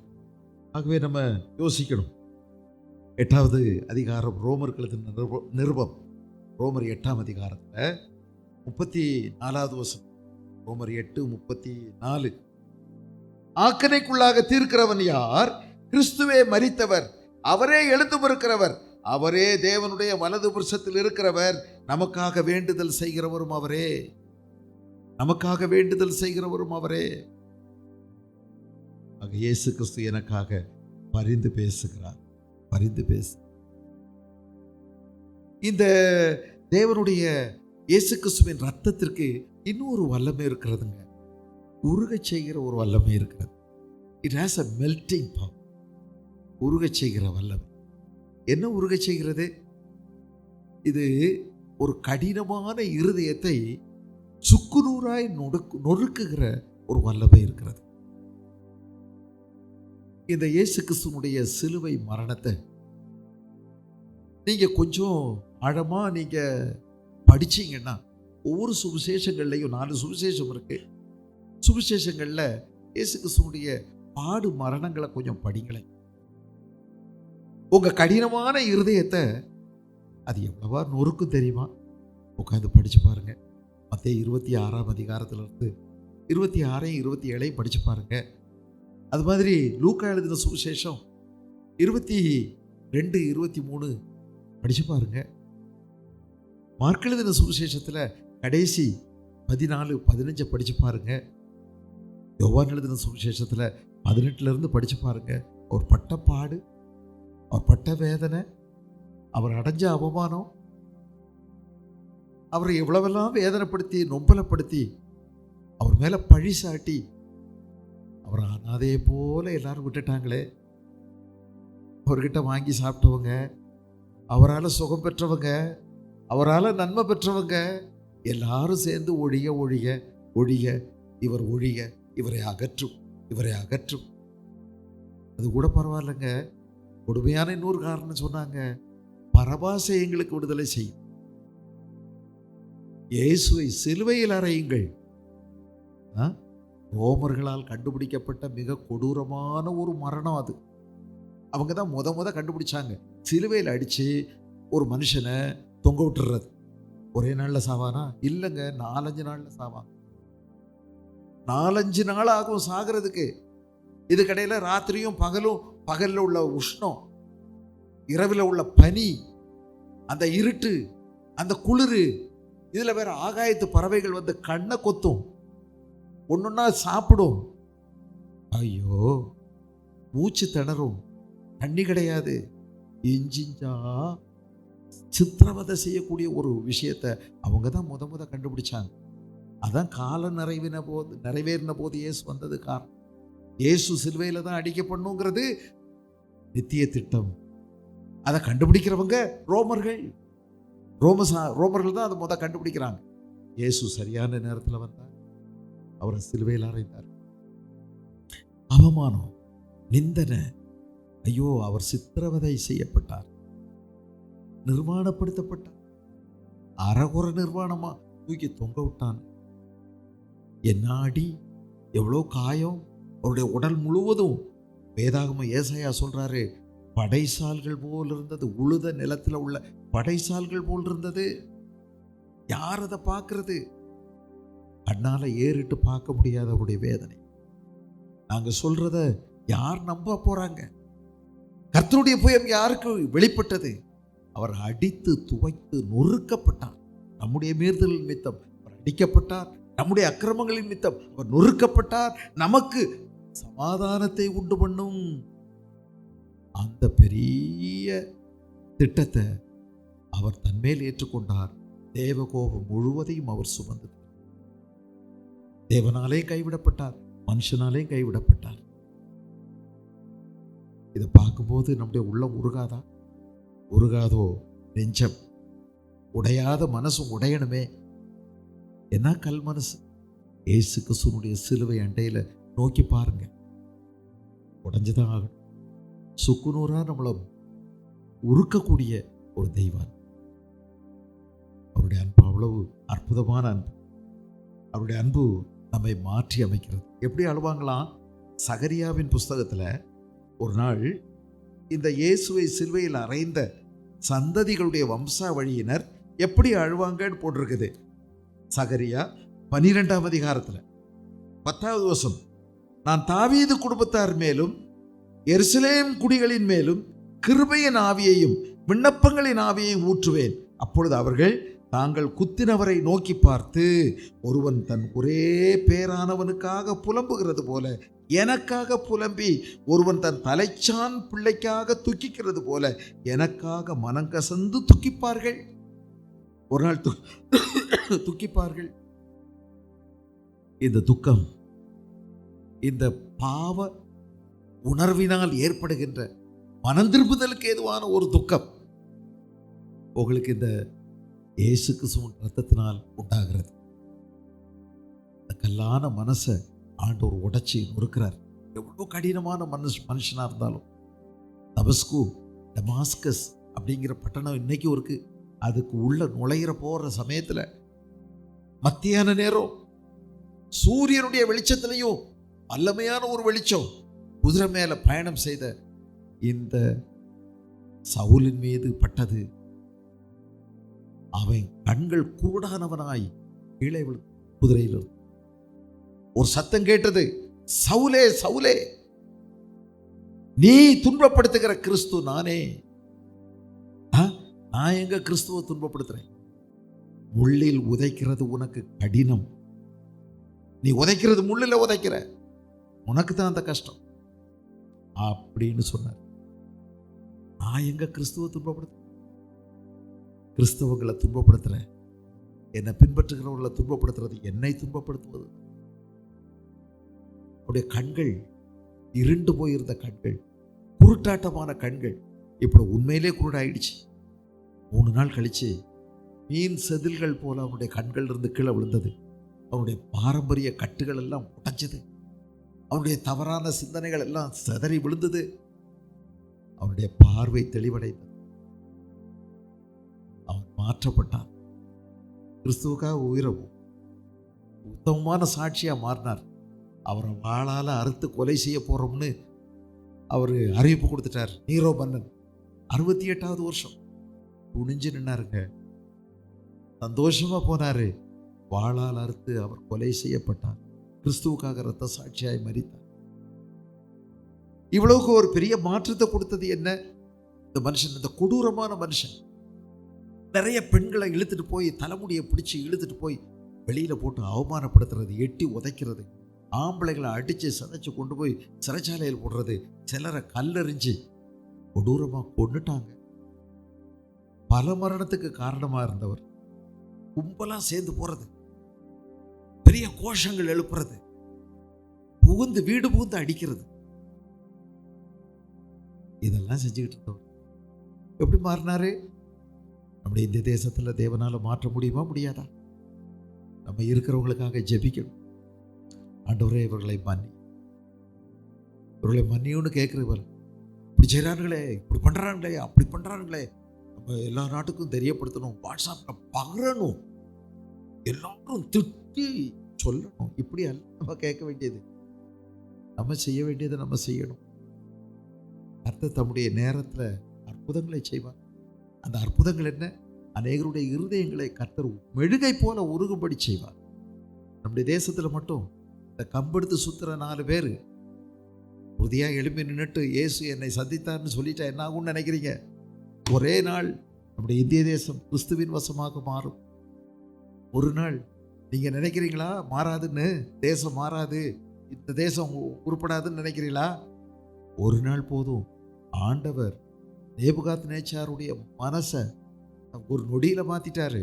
ஆகவே நம்ம யோசிக்கணும். 8வது அதிகாரம் ரோமர் எழுதின நிருபம், ரோமர் 8ஆம் அதிகாரத்தில் 34வது வசனம், ரோமர் 8:34. ஆக்கனைக்குள்ளாக தீர்க்கிறவன் யார்? கிறிஸ்துவே மரித்தவர், அவரே எழுந்தும் இருக்கிறவர், அவரே தேவனுடைய வலது புருஷத்தில் இருக்கிறவர், நமக்காக வேண்டுதல் செய்கிறவரும் அவரே, நமக்காக வேண்டுதல் செய்கிறவரும் அவரே. இயேசு கிறிஸ்து எனக்காக பரிந்து பேசுகிறார், பரிந்து பேசு. இந்த தேவனுடைய இயேசு கிறிஸ்துவின் ரத்தத்திற்கு இன்னொரு வல்லமை இருக்கிறதுங்க, உருகச் செய்கிற ஒரு வல்லமை இருக்கிறது. It has a melting power. உருகச் செய்கிற வல்லமை. என்ன உருகச் செய்கிறது? இது ஒரு கடினமான இருதயத்தை சுக்குநூறாய் நொறுக்குகிற ஒரு வல்லமை இருக்கிறது. இந்த இயேசு கிறிஸ்துவினுடைய சிலுவை மரணத்தை நீங்க கொஞ்சம் ஆழமா நீங்க படிச்சீங்கன்னா, ஒவ்வொரு சுவிசேஷங்கள்லையும் 4 சுவிசேஷம் இருக்கு, சுவிசேஷங்கள்ல இயேசு கிறிஸ்துவினுடைய பாடு மரணங்களை கொஞ்சம் படிங்களேன். உங்க கடினமான இருதயத்தை அது எவ்வளவா நொறுக்கும் தெரியுமா? உட்காந்து படிச்சு பாருங்க. மத்தேயு 26ஆம் அதிகாரத்திலிருந்து 26, 27 படிச்சு பாருங்க. அது மாதிரி லூக்கா எழுதின சுவிசேஷம் 22, 23 படிச்சு பாருங்க. மார்க் எழுதின சுவிசேஷத்துல கடைசி 14, 15 படிச்சு பாருங்க. யோவான் எழுதின சுவிசேஷத்துல 18 படிச்சு பாருங்க. அவர் பட்ட பாடு, அவர் பட்ட வேதனை, அவர் அடைஞ்ச அவமானம், அவரை எவ்வளவெல்லாம் வேதனைப்படுத்தி நொம்பலப்படுத்தி அவர் மேல பழி சாட்டி அவர் அனாதே போல எல்லாரும் விட்டுட்டாங்களே. அவர்கிட்ட வாங்கி சாப்பிட்டவங்க, அவரால் சுகம் பெற்றவங்க, அவரால் நன்மை பெற்றவங்க எல்லாரும் சேர்ந்து ஒழிய ஒழிய ஒழிய இவர் ஒழிய, இவரை அகற்றும், இவரை அகற்றும். அது கூட பரவாயில்லைங்க. கொடுமையான இன்னொரு காரணம் சொன்னாங்க, பரபாசை எங்களுக்கு விடுதலை செய்யும், இயேசுவை சிலுவையில் அறையுங்கள். ரோமர்களால் கண்டுபிடிக்கப்பட்ட மிக கொடூரமான ஒரு மரணம் அது. அவங்க தான் முத கண்டுபிடிச்சாங்க. சிலுவையில் அடிச்சு ஒரு மனுஷனை தொங்க விட்டுறது. ஒரே நாள்ல சாவானா? இல்லைங்க, 4-5 நாள்ல சாவான். 4-5 நாள் ஆகும் சாகிறதுக்கு. இதுக்கடையில ராத்திரியும் பகலும், பகல்ல உள்ள உஷ்ணம், இரவில் உள்ள பனி, அந்த இருட்டு, அந்த குளிர், இதுல வேற ஆகாயத்து பறவைகள் வந்து கண்ணை கொத்தும், ஒன்னொன்னா சாப்பிடும். ஐயோ, மூச்சு திணறும், தண்ணி கிடையாது, இஞ்சிஞ்சா சித்திரவதை செய்யக்கூடிய ஒரு விஷயத்தை அவங்க தான் முத கண்டுபிடிச்சாங்க. அதான் காலம் நிறைவேறின போது இயேசு வந்தது காரணம். இயேசு சிலுவையில தான் அடிக்கப்படணுங்கிறது நித்திய திட்டம். அதை கண்டுபிடிக்கிறவங்க ரோமர்கள். ரோமர்கள் தான் அதை கண்டுபிடிக்கிறாங்க. இயேசு சரியான நேரத்தில் வந்தார், அவரை சிலுவையில் அறைந்தார். அவமானம், நிந்தனை, ஐயோ அவர் சித்திரவதை செய்யப்பட்டார், நிர்வாணப்படுத்தப்பட்டார், அறகுற நிர்வாணமா தூக்கி தொங்க விட்டான். என்ன அடி, எவ்வளோ காயம், அவருடைய உடல் முழுவதும். வேதாகம ஏசாயா சொல்றாரு, படைசால்கள் போல் இருந்தது, உழுத நிலத்தில் உள்ள படைசால்கள் போல் இருந்தது. யார் அதை பார்க்கறது? கண்ணால ஏறிட்டு பார்க்க முடியாத அவருடைய வேதனை. நாங்க சொல்றத யார் நம்ப போறாங்க? கர்த்தருடைய புயம் யாருக்கு வெளிப்பட்டது? அவர் அடித்து துவைத்து நொறுக்கப்பட்டார். நம்முடைய மீறுதல் நிமித்தம் அவர் அடிக்கப்பட்டார், நம்முடைய அக்கிரமங்களின் நிமித்தம் அவர் நொறுக்கப்பட்டார். நமக்கு சமாதானத்தை உண்டு பண்ணும் அந்த பெரிய திட்டத்தை அவர் தன்மேல் ஏற்றுக்கொண்டார். தேவகோபம் முழுவதையும் அவர் சுமந்தது. தேவனாலே கைவிடப்பட்டார், மனுஷனாலே கைவிடப்பட்டார். இதை பார்க்கும்போது நம்முடைய உள்ளம் உருகாதா? உருகாதோ? நெஞ்சம் உடையாத மனசும் உடையணுமே. என்ன கல் மனசு? இயேசு கிறிஸ்துவினுடைய சிலுவை அண்டையில நோக்கி பாருங்க, உடைஞ்சுதான் ஆகணும். சுக்குநூறா நம்மளை உருக்கக்கூடிய ஒரு தெய்வம். அவருடைய அன்பு அவ்வளவு அற்புதமான அன்பு. அவருடைய அன்பு நம்மை மாற்றி அமைக்கிறது. எப்படி அழுவாங்களாம்? சகரியாவின் புஸ்தகத்தில் ஒரு நாள் இந்த இயேசுவை சிலுவையில் அறைந்த சந்ததிகளுடைய வம்சாவழியினர் எப்படி அழுவாங்கன்னு போட்டிருக்குது. சகரியா 12ஆம் அதிகாரத்தில் 10வது வசனம், நான் தாவீது குடும்பத்தார் மேலும் எருசலேம் குடிகளின் மேலும் கிருபையின் ஆவியையும் விண்ணப்பங்களின் ஆவியையும் ஊற்றுவேன். அப்பொழுது அவர்கள் தாங்கள் குத்தினவரை நோக்கி பார்த்து, ஒருவன் தன் ஒரே பேரானவனுக்காக புலம்புகிறது போல எனக்காக புலம்பி, ஒருவன் தன் தலைச்சான் பிள்ளைக்காக துக்கிக்கிறது போல எனக்காக மனங்கசந்து துக்கிப்பார்கள். ஒரு நாள் துக்கிப்பார்கள். இந்த துக்கம் இந்த பாவ உணர்வினால் ஏற்படுகின்ற மனந்திருப்புதலுக்கு ஏதுவான ஒரு துக்கம் உங்களுக்கு இந்த இயேசு கிறிஸ்துவின் இரத்தத்தினால் உண்டாகிறது. இந்த கல்லான மனசை ஆண்டவர் உடைச்சி நொறுக்கிறார். எவ்வளோ கடினமான மனுஷனாக இருந்தாலும். தமஸ்கு, டமாஸ்கஸ் அப்படிங்கிற பட்டணம் இன்னைக்கு இருக்கு. அதுக்கு உள்ள நுழையிற போகிற சமயத்தில் மத்தியான நேரம் சூரியனுடைய வெளிச்சத்திலையும் வல்லமையான ஒரு வெளிச்சம் குதிரை மேலே பயணம் செய்த இந்த சவுலின் மீது பட்டது. அவன் கண்கள் கூடானவனாய் கீழே குதிரையில் ஒரு சத்தம் கேட்டது, சவுலே சவுலே, நீ துன்பப்படுத்துகிற கிறிஸ்து நானே. நான் எங்க கிறிஸ்துவை துன்பப்படுத்துறேன்? முள்ளில் உதைக்கிறது உனக்கு கடினம். நீ உதைக்கிறது முள்ளில் உதைக்கிற, உனக்கு தான் அந்த கஷ்டம் அப்படின்னு சொன்னார். நான் எங்க கிறிஸ்துவை துன்பப்படுத்துறேன்? கிறிஸ்தவங்களை துன்பப்படுத்துறேன். என்னை பின்பற்றுகிறவர்களை துன்பப்படுத்துறது என்னை துன்பப்படுத்துவது. அவருடைய கண்கள், இருண்டு போயிருந்த கண்கள், குருட்டாட்டமான கண்கள் இப்படி உண்மையிலே குருடாயிடுச்சு. 3 நாள் கழிச்சு மீன் செதில்கள் போல அவனுடைய கண்கள் இருந்து கீழே விழுந்தது. அவனுடைய பாரம்பரிய கட்டுகள் எல்லாம் உடைஞ்சது. அவனுடைய தவறான சிந்தனைகள் எல்லாம் சிதறி விழுந்தது. அவனுடைய பார்வை தெளிவடைந்தது. அவன் மாற்றப்பட்டான். கிறிஸ்துவுக்காக உயிரவும் உத்தமமான சாட்சியா மாறினார். அவரை வாளால் அறுத்து கொலை செய்ய போறோம்னு அவர் அறிவிப்பு கொடுத்துட்டார். நீரோ மன்னன் 68வது வருஷம் துணிஞ்சு நின்னாருங்க. சந்தோஷமா போனாரு. வாளால் அறுத்து அவர் கொலை செய்யப்பட்டார். கிறிஸ்துவுக்காக இரத்த சாட்சியாய் மரித்தார். இவ்வளவுக்கு ஒரு பெரிய மாற்றத்தை கொடுத்தது என்ன? இந்த மனுஷன், இந்த கொடூரமான மனுஷன் நிறைய பெண்களை இழுத்துட்டு போய் தலைமுடியை பிடிச்சி இழுத்துட்டு போய் வெளியில போட்டு அவமானப்படுத்துறது, எட்டி உதைக்கிறது, ஆம்பளைகளை அடிச்சு சதைச்சு கொண்டு போய் சிறைச்சாலையில் போடுறது, சிலரை கல்லெறிஞ்சு கொடூரமாக கொண்டுட்டாங்க. பல மரணத்துக்கு காரணமா இருந்தவர் கும்பலா சேர்ந்து போறது, பெரிய கோஷங்கள் எழுப்புறது, புகுந்து வீடு புகுந்து அடிக்கிறது, இதெல்லாம் செஞ்சுக்கிட்டு இருந்தவர் எப்படி மாறினாரு? நம்முடைய இந்த தேசத்தில் தேவனால மாற்ற முடியுமா முடியாதா? நம்ம இருக்கிறவங்களுக்காக ஜெபிக்கணும். ஆண்டவரே இவர்களை மன்னி, இவர்களை மன்னியும்னு கேட்கிறவர். இப்படி செய்கிறாங்களே, இப்படி பண்ணுறாங்களே, அப்படி பண்ணுறாங்களே, நம்ம எல்லா நாட்டுக்கும் தெரியப்படுத்தணும், வாட்ஸ்அப்பில் பகிரணும், எல்லாரும் திட்டி சொல்லணும். இப்படி அல்ல நம்ம கேட்க வேண்டியது. நம்ம செய்ய வேண்டியதை நம்ம செய்யணும். கர்த்தர் தம்முடைய நேரத்தில் அற்புதங்களை செய்வார். அந்த அற்புதங்கள் என்ன? அநேகருடைய இருதயங்களை கர்த்தர் மெழுகை போல உருகும்படி செய்வார். நம்முடைய தேசத்தில் மட்டும் இந்த கம்பெடுத்து சுத்துற 4 பேர் உறுதியாக எழுப்பி நின்றுட்டு இயேசு என்னை சந்தித்தார்னு சொல்லிட்டா என்ன ஆகும்னு நினைக்கிறீங்க? ஒரே நாள் நம்முடைய இந்திய தேசம் கிறிஸ்துவின் வசமாக மாறும். ஒரு நாள். நீங்கள் நினைக்கிறீங்களா மாறாதுன்னு? தேசம் மாறாது, இந்த தேசம் உருப்படாதுன்னு நினைக்கிறீங்களா? ஒரு நாள் போதும். ஆண்டவர் நேபுகாத்நேச்சாருடைய மனசை ஒரு நொடியில் மாற்றிட்டாரு.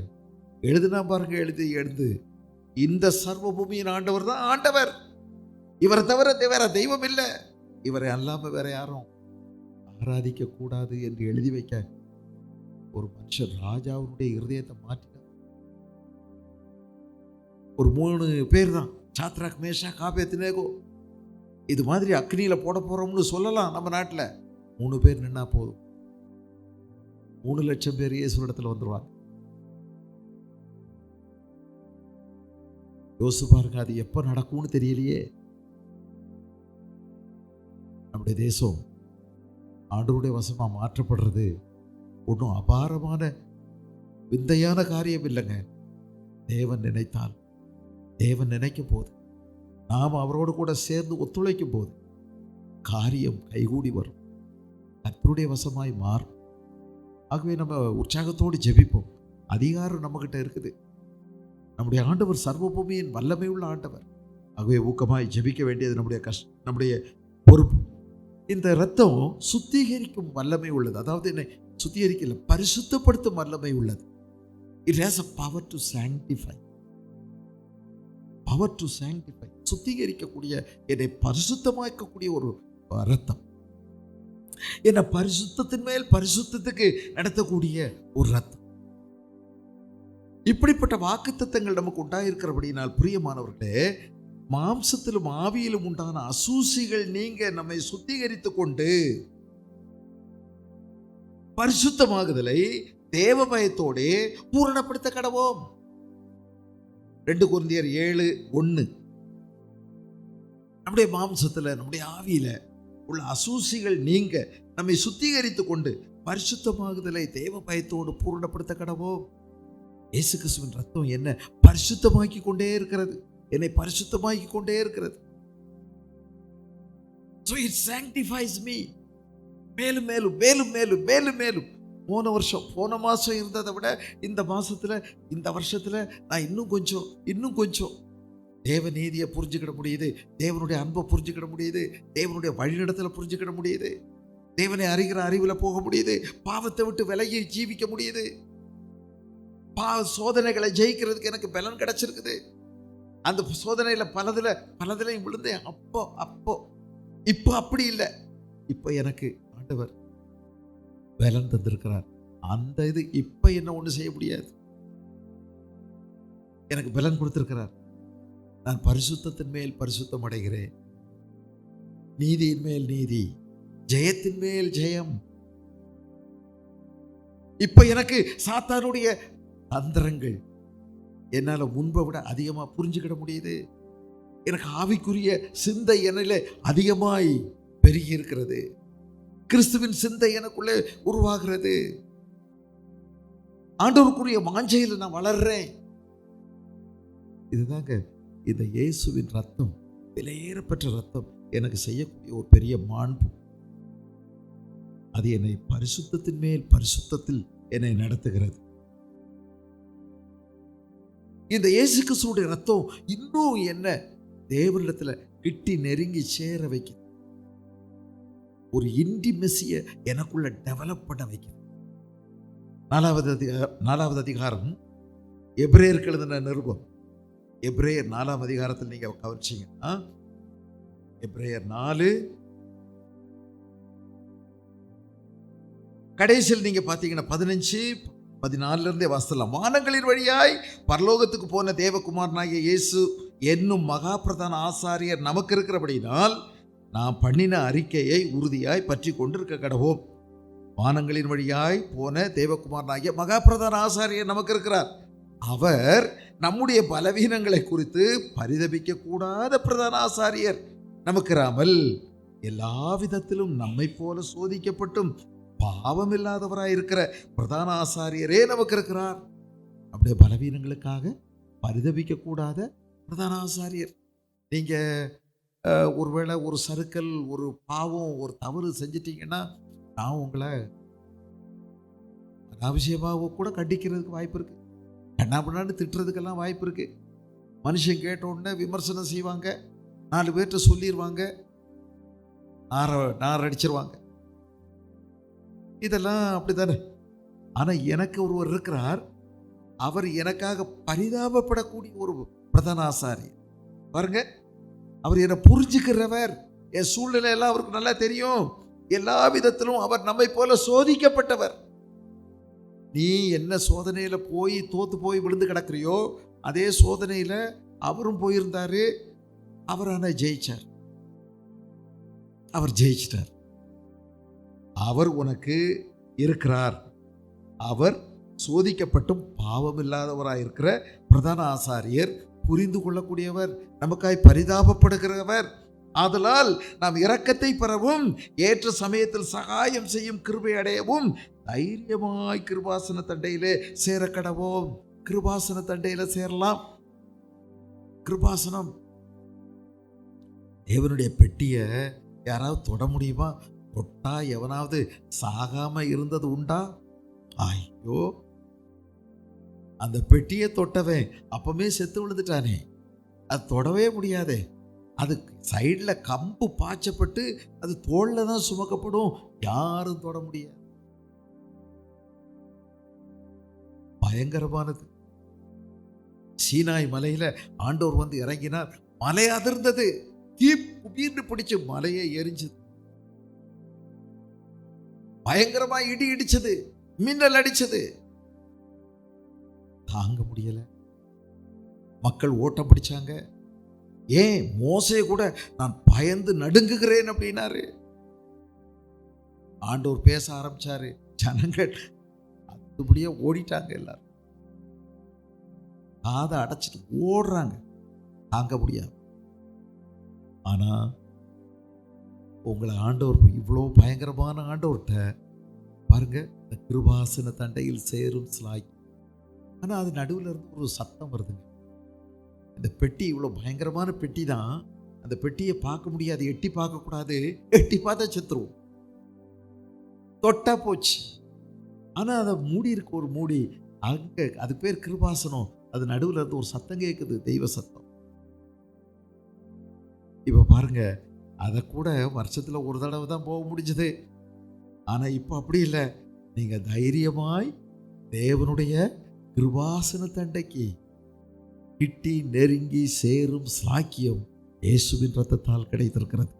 எழுதுனா பாருங்க, எழுந்து இந்த சர்வ பூமியின் ஆண்டவர் தான் ஆண்டவர், இவரை தவிர வேற தெய்வம் இல்லை, இவரை அல்லாமல் வேற யாரும் ஆராதிக்க கூடாது என்று எழுதி வைக்க ஒரு மனுஷன் ராஜாவுடைய இருதயத்தை மாற்றினார். ஒரு 3 பேர் தான், சாத்ராக், மேஷாக், ஆபேத்நேகோ. இது மாதிரி அக்னியில போட போறோம்னு சொல்லலாம் நம்ம நாட்டில். 3 பேர் நின்னா போதும், 3 லட்சம் பேர் இயேசுவிடத்தில் வந்துருவாங்க. யோசிச்சு பாருங்க, அது எப்போ நடக்கும்னு தெரியலையே. நம்முடைய தேசம் ஆண்டவருடைய வசமா மாற்றப்படுறது ஒன்றும் அபாரமான விந்தையான காரியம் இல்லைங்க. தேவன் நினைத்தால், தேவன் நினைக்கும் போது, நாம் அவரோடு கூட சேர்ந்து ஒத்துழைக்கும் போது காரியம் கைகூடி வரும், கர்த்தருடைய வசமாய் மாறும். ஆகவே நம்ம உற்சாகத்தோடு ஜெபிப்போம். அதிகாரம் நம்மகிட்ட இருக்குது. நம்முடைய ஆண்டவர் சர்வ பூமியின் வல்லமை உள்ள ஆண்டவர். ஆகவே ஊக்கமாய் ஜெபிக்க வேண்டியது நம்முடைய பொறுப்பு. இந்த இரத்தம் சுத்திகரிக்கும் வல்லமை உள்ளது. அதாவது என்னை சுத்திகரிக்கல, பரிசுத்தப்படுத்தும் வல்லமை உள்ளது. It has a power to sanctify. Power to sanctify. சுத்திகரிக்கக்கூடிய, என்னை பரிசுத்தமாக்கக்கூடிய ஒரு இரத்தம். என்னை பரிசுத்தத்தின் மேல் பரிசுத்தத்துக்கு நடத்தக்கூடிய ஒரு இரத்தம். இப்படிப்பட்ட வாக்குத்தத்தங்கள் நமக்கு உண்டாயிருக்கிறபடினால் பிரியமானவர்களே, மாம்சத்திலும் ஆவியிலும் உண்டான அசூசிகள் நீங்க நம்மை சுத்திகரித்து கொண்டு பரிசுத்தமாகுதலை தேவ பயத்தோடு பூரணப்படுத்த கடவோம். 2 கொரிந்தியர் 7:1. நம்முடைய மாம்சத்துல, நம்முடைய ஆவியில உள்ள அசூசிகள் நீங்க நம்மை சுத்திகரித்து கொண்டு பரிசுத்தமாகுதலை தேவ பயத்தோடு பூரணப்படுத்த கடவோம். இயேசு கிறிஸ்துவின் ரத்தம் என்ன பரிசுத்தமாக்கி கொண்டே இருக்கிறது, என்னை பரிசுத்தமாக்கி கொண்டே இருக்கிறது. So it sanctifies me. மேலும் மேலும் மேலும் மேலும் மேலும் மேலும். போன மாசம் இருந்ததை விட இந்த மாசத்துல, இந்த வருஷத்துல நான் இன்னும் கொஞ்சம் தேவ நீதியை புரிஞ்சுக்கிட முடியுது, தேவனுடைய அன்பை புரிஞ்சுக்கிட முடியுது, தேவனுடைய வழிநடத்தலை புரிஞ்சுக்கிட முடியுது, தேவனை அறிகிற அறிவில் போக முடியுது, பாவத்தை விட்டு விலகி ஜீவிக்க முடியுது, சோதனைகளை ஜெயிக்கிறதுக்கு எனக்கு பலன் கிடைச்சிருக்குது. அந்த சோதனையில பலதுலையும் விழுந்தேன். இப்போ அப்படி இல்லை. இப்போ எனக்கு ஆண்டவர் பலன் தந்திருக்கிறார். அந்த இது இப்ப என்ன ஒண்ணு செய்ய முடியாது. எனக்கு பலன் கொடுத்திருக்கிறார். நான் பரிசுத்தத்தின் மேல் பரிசுத்தம் அடைகிறேன், நீதியின் மேல் நீதி, ஜெயத்தின் மேல் ஜெயம். இப்ப எனக்கு சாத்தானுடைய தந்திரங்கள் என்னால முன்பை விட அதிகமா புரிஞ்சுக்கிட முடியுது. எனக்கு ஆவிக்குரிய சிந்தை என்னிலே அதிகமாய் பெருகி இருக்கிறது. கிறிஸ்துவின் சிந்தை எனக்குள்ளே உருவாகிறது. ஆண்டவருக்குரிய வாஞ்சையில் நான் வளர்றேன். இதுதாங்க இந்த இயேசுவின் ரத்தம், விலையேறப்பெற்ற ரத்தம் எனக்கு செய்யக்கூடிய ஒரு பெரிய மாண்பு. அது என்னை பரிசுத்தத்தின் மேல் பரிசுத்தத்தில் என்னை நடத்துகிறது. இந்த இயேசு கிறிஸ்துவுடைய ரத்தம் இன்னும் என்ன தேவனிடத்துல கிட்டி நெருங்கி சேர வைக்குது. ஒரு இன்டிமெசியை எனக்குள்ள டெவலப் பண்ண வைக்குது. 4வது அதிகாரம் எபிரேயருக்கு எழுதின நிருபம். எபிரேயர் 4ஆம் அதிகாரத்தில் நீங்க கவனிச்சீங்கன்னா, எபிரேயர் 4 கடைசியில் நீங்க பாத்தீங்கன்னா 15-14 இருந்தே வாசிக்கலாம். வானங்களின் வழியாய் பரலோகத்துக்கு போன தேவகுமாரனாகிய இயேசு என்னும் மகா பிரதான ஆசாரியர் நமக்கு இருக்கிறபடினால் நாம் பண்ணின அறிக்கையை உறுதியாய் பற்றி கொண்டிருக்க கடவோம். வானங்களின் வழியாய் போன தேவகுமாரனாகிய மகா பிரதான ஆசாரியர் நமக்கு இருக்கிறார். அவர் நம்முடைய பலவீனங்களை குறித்து பரிதபிக்க கூடாத பிரதான ஆசாரியர் நமக்கிறாமல் எல்லா விதத்திலும் நம்மை போல சோதிக்கப்பட்டும் பாவம் இல்லாதவராய் இருக்கிற பிரதான ஆசாரியரே நமக்கு இருக்கிறார். அப்படியே பலவீனங்களுக்காக பரிதபிக்க கூடாத பிரதான ஆசாரியர். நீங்க ஒருவேளை ஒரு சறுக்கல், ஒரு பாவம், ஒரு தவறு செஞ்சிட்டீங்கன்னா நான் உங்களை அனாவசியமாக கூட கண்டிக்கிறதுக்கு வாய்ப்பு இருக்கு. கண்ணா பண்ணான்னு திட்டுறதுக்கெல்லாம் வாய்ப்பு இருக்கு. மனுஷன் கேட்ட உடனே விமர்சனம் செய்வாங்க, 4 பேர்கிட்ட சொல்லிடுவாங்க, நார் அடிச்சிருவாங்க. இதெல்லாம் அப்படித்தானே. ஆனா எனக்கு ஒருவர் இருக்கிறார், அவர் எனக்காக பரிதாபப்படக்கூடிய ஒரு பிரதான ஆசாரியர். பாருங்க, அவர் என்னை புரிஞ்சுக்கிறவர். என் சூழ்நிலை எல்லாம் அவருக்கு நல்லா தெரியும். எல்லா விதத்திலும் அவர் நம்மை போல சோதிக்கப்பட்டவர். நீ என்ன சோதனையில போய் தோத்து போய் விழுந்து கிடக்குறியோ அதே சோதனையில அவரும் போயிருந்தாரு. அவர் ஆனா ஜெயிச்சார். அவர் ஜெயிச்சிட்டார். அவர் உனக்கு இருக்கிறார். அவர் சோதிக்கப்பட்டும் பாவம் இல்லாதவராக இருக்கிற பிரதான ஆசாரியர், புரிந்து கொள்ளக்கூடியவர், நமக்காய் பரிதாபப்படுகிறவர். ஆதலால் நாம் இரக்கத்தை பெறவும் ஏற்ற சமயத்தில் சகாயம் செய்யும் கிருபை அடையவும் தைரியமாய் கிருபாசன தண்டையிலே சேர கடவோம். கிருபாசன தண்டையில சேரலாம். கிருபாசனம், தேவனுடைய பெட்டியை யாராவது தொட முடியுமா? தொட்டா எவனாவது சாகாம இருந்தது உண்டா? ஐயோ, அந்த பெட்டியை தொட்டவன் அப்பமே செத்து விழுந்துட்டானே, அது தொடவே முடியாதே. அது சைடில் கம்பு பாய்ச்சப்பட்டு அது தோளில் தான் சுமக்கப்படும், யாரும் தொட முடியாது. பயங்கரமானது. சீனாய் மலையில ஆண்டவர் வந்து இறங்கினார். மலை அதிர்ந்தது, தீர்ந்து பிடிச்சு மலையை எரிஞ்சது. பயங்கரமா இடி இடிச்சது, மின்னல் அடிச்சது, தாங்க முடியல. மக்கள் ஓட்டம் பிடிச்சாங்க. ஏன் மோசே கூட நான் பயந்து நடுங்குகிறேன் அப்படின்னாரு. ஆண்டவர் பேச ஆரம்பிச்சாரு. ஜனங்கள் அதுபடியே ஓடிட்டாங்க. எல்லாரும் காதை அடைச்சிட்டு ஓடுறாங்க, தாங்க முடியாது. ஆனா உங்களை ஆண்டவர் இவ்வளோ பயங்கரமான ஆண்டவர்கிட்ட பாருங்க, இந்த கிருபாசன தண்டையில் சேரும் சிலாய். ஆனா அது நடுவில் இருந்து ஒரு சத்தம் வருதுங்க. இந்த பெட்டி இவ்வளோ பயங்கரமான பெட்டி தான். அந்த பெட்டியை பார்க்க முடியாது, எட்டி பார்க்கக்கூடாது. எட்டி பார்த்தா செத்துருவோம், தொட்டா போச்சு. ஆனா அதை மூடி இருக்கு, ஒரு மூடி அங்க, அது பேர் கிருபாசனம். அது நடுவில் இருந்து ஒரு சத்தம் கேட்குது, தெய்வ சத்தம். இப்ப பாருங்க, அதை கூட வருஷத்துல ஒரு தடவை தான் போக முடிஞ்சது. ஆனா இப்ப அப்படி இல்லை. நீங்க தைரியமாய் தேவனுடைய கிருபாசன தண்டைக்கு கிட்டி நெருங்கி சேரும் சாக்கியம் இயேசுவின் ரத்தத்தால் கிடைத்திருக்கிறது.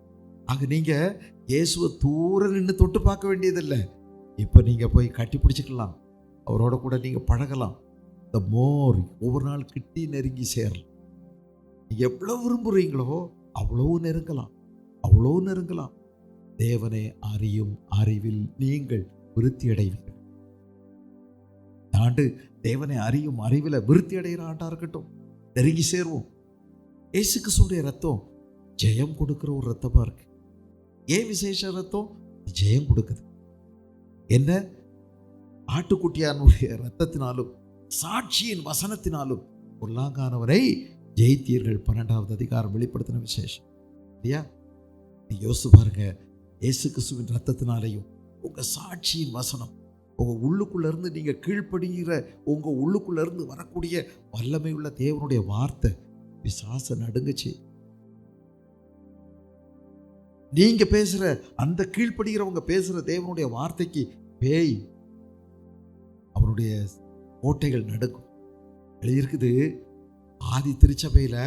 ஆக நீங்க இயேசுவை தூர நின்று தொட்டு பார்க்க வேண்டியதில்லை. இப்ப நீங்க போய் கட்டி பிடிச்சிக்கலாம், அவரோட கூட நீங்க பழகலாம். இந்த மோர் ஒவ்வொரு நாள் கிட்டி நெருங்கி சேரலாம். நீங்க எவ்வளவு விரும்புறீங்களோ அவ்வளவு நெருங்கலாம், அவ்வளோ நெருங்கலாம். தேவனை அறியும் அறிவில் நீங்கள் விருத்தி அடைவீர்கள். ஆண்டு தேவனை அறியும் அறிவில் விருத்தி அடைகிற ஆண்டா இருக்கட்டும். நெருங்கி சேருவோம். இயேசு கிறிஸ்துவின் ரத்தம் ஜெயம் கொடுக்கிற ஒரு ரத்தமா இருக்கு. ஏன் விசேஷ ரத்தம்? ஜெயம் கொடுக்குது. என்ன? ஆட்டுக்குட்டியானுடைய ரத்தத்தினாலும் சாட்சியின் வசனத்தினாலும் பொல்லாங்கானவரை ஜெயித்தீர்கள். 12வது அதிகாரம் வெளிப்படுத்தின விசேஷம் இல்லையா? யோசிச்சு பாருங்க. இயேசு கிறிஸ்துவின் ரத்தத்தினாலையும் உங்க சாட்சியின் வசனம், உங்க உள்ளுக்குள்ள இருந்து நீங்க கீழ்ப்படுகிற உங்க உள்ளுக்குள்ள இருந்து வரக்கூடிய வல்லமை உள்ள தேவனுடைய வார்த்தை பிசாச நடுங்குச்சு. நீங்க பேசுற அந்த கீழ்ப்படுகிறவங்க பேசுற தேவனுடைய வார்த்தைக்கு பேய் அவருடைய கோட்டைகள் நடுக்கும். எழுதியிருக்குது, ஆதி திருச்சபையில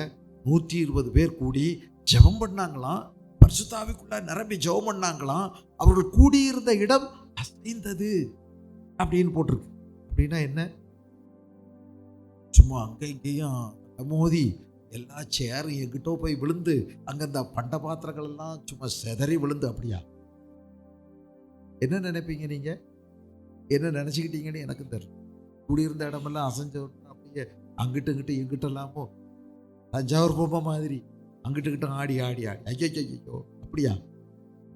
120 பேர் கூடி ஜெபம் பண்ணாங்களாம். பரிசுத்தாவிக்குள்ள நிரம்பி ஜெபம் பண்ணாங்களாம். அவர்கள் கூடியிருந்த இடம் அசைந்தது அப்படின்னு போட்டிருக்கு. அப்படின்னா என்ன? சும்மா அங்க இங்கேயும் மோதி எல்லா சேரும் எங்கிட்ட போய் விழுந்து அங்க இந்த பண்ட பாத்திரங்கள் எல்லாம் சும்மா செதறி விழுந்து. அப்படியா? என்ன நினைப்பீங்க நீங்க? என்ன நினைச்சுக்கிட்டீங்கன்னு எனக்கு தெரியல. கூடியிருந்த இடமெல்லாம் அசைஞ்ச அப்படியே அங்கிட்டு இங்கிட்டு எங்கிட்ட எல்லாமோ தஞ்சாவூர் பொம்மை மாதிரி அங்கிட்டு கிட்ட ஆடி ஆடி ஆடி ஐயோ. அப்படியா?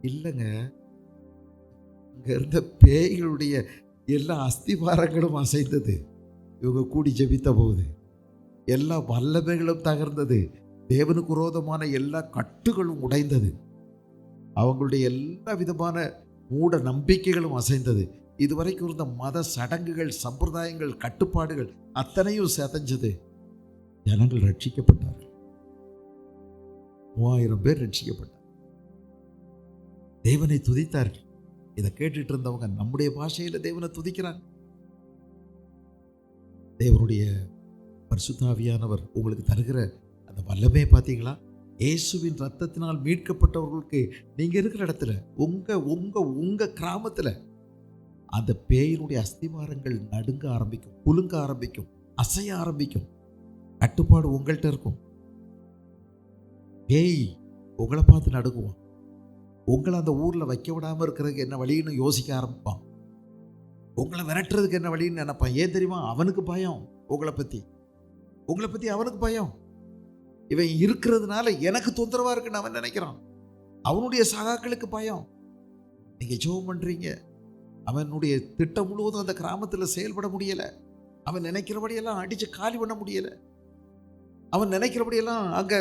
இல்லைங்க, அங்க இருந்த பேய்களுடைய எல்லா அஸ்திபாரங்களும் அசைந்தது. இவங்க கூடி ஜெபித்த போது எல்லா வல்லமைகளும் தகர்ந்தது. தேவனுக்கு விரோதமான எல்லா கட்டுகளும் உடைந்தது. அவங்களுடைய எல்லா விதமான மூட நம்பிக்கைகளும் அசைந்தது. இதுவரைக்கும் இருந்த மத சடங்குகள், சம்பிரதாயங்கள், கட்டுப்பாடுகள் அத்தனையும் செதஞ்சது. ஜனங்கள் ரட்சிக்கப்பட்டார்கள். 3000 பேர் ரட்சிக்கப்பட்டார்கள். தேவனை துதித்தார்கள். இதை கேட்டுட்டு இருந்தவங்க நம்முடைய பாஷையில தேவனை துதிக்கிறாங்க. தேவனுடைய பரிசுத்த ஆவியானவர் உங்களுக்கு தருகிற அந்த வல்லமே பார்த்தீங்களா? இயேசுவின் ரத்தத்தினால் மீட்கப்பட்டவர்களுக்கு நீங்க இருக்கிற இடத்துல, உங்க கிராமத்துல அந்த பேயினுடைய அஸ்திவாரங்கள் நடுங்க ஆரம்பிக்கும், குலுங்க ஆரம்பிக்கும், அசைய ஆரம்பிக்கும். கட்டுப்பாடு உங்கள்கிட்ட இருக்கும். பேய் உங்களை பார்த்து நடுங்குவான். உங்களை அந்த ஊர்ல வைக்க விடாம இருக்கிறதுக்கு என்ன வழின்னு யோசிக்க ஆரம்பிப்பான். உங்களை விரட்டுறதுக்கு என்ன வழின்னு நினைப்பான். ஏன் தெரியுமா? அவனுக்கு பயம். உங்களை பத்தி அவனுக்கு பயம். இவன் இருக்கிறதுனால எனக்கு தொந்தரவா இருக்குன்னு அவன் நினைக்கிறான். அவனுடைய சகாக்களுக்கு பயம். நீங்க ஜெபம் பண்றீங்க, அவனுடைய திட்டம் முழுவதும் அந்த கிராமத்தில் செயல்பட முடியல. அவன் நினைக்கிறபடியெல்லாம் அடிச்சு காலி பண்ண முடியல. அவன் நினைக்கிறபடியெல்லாம் அங்க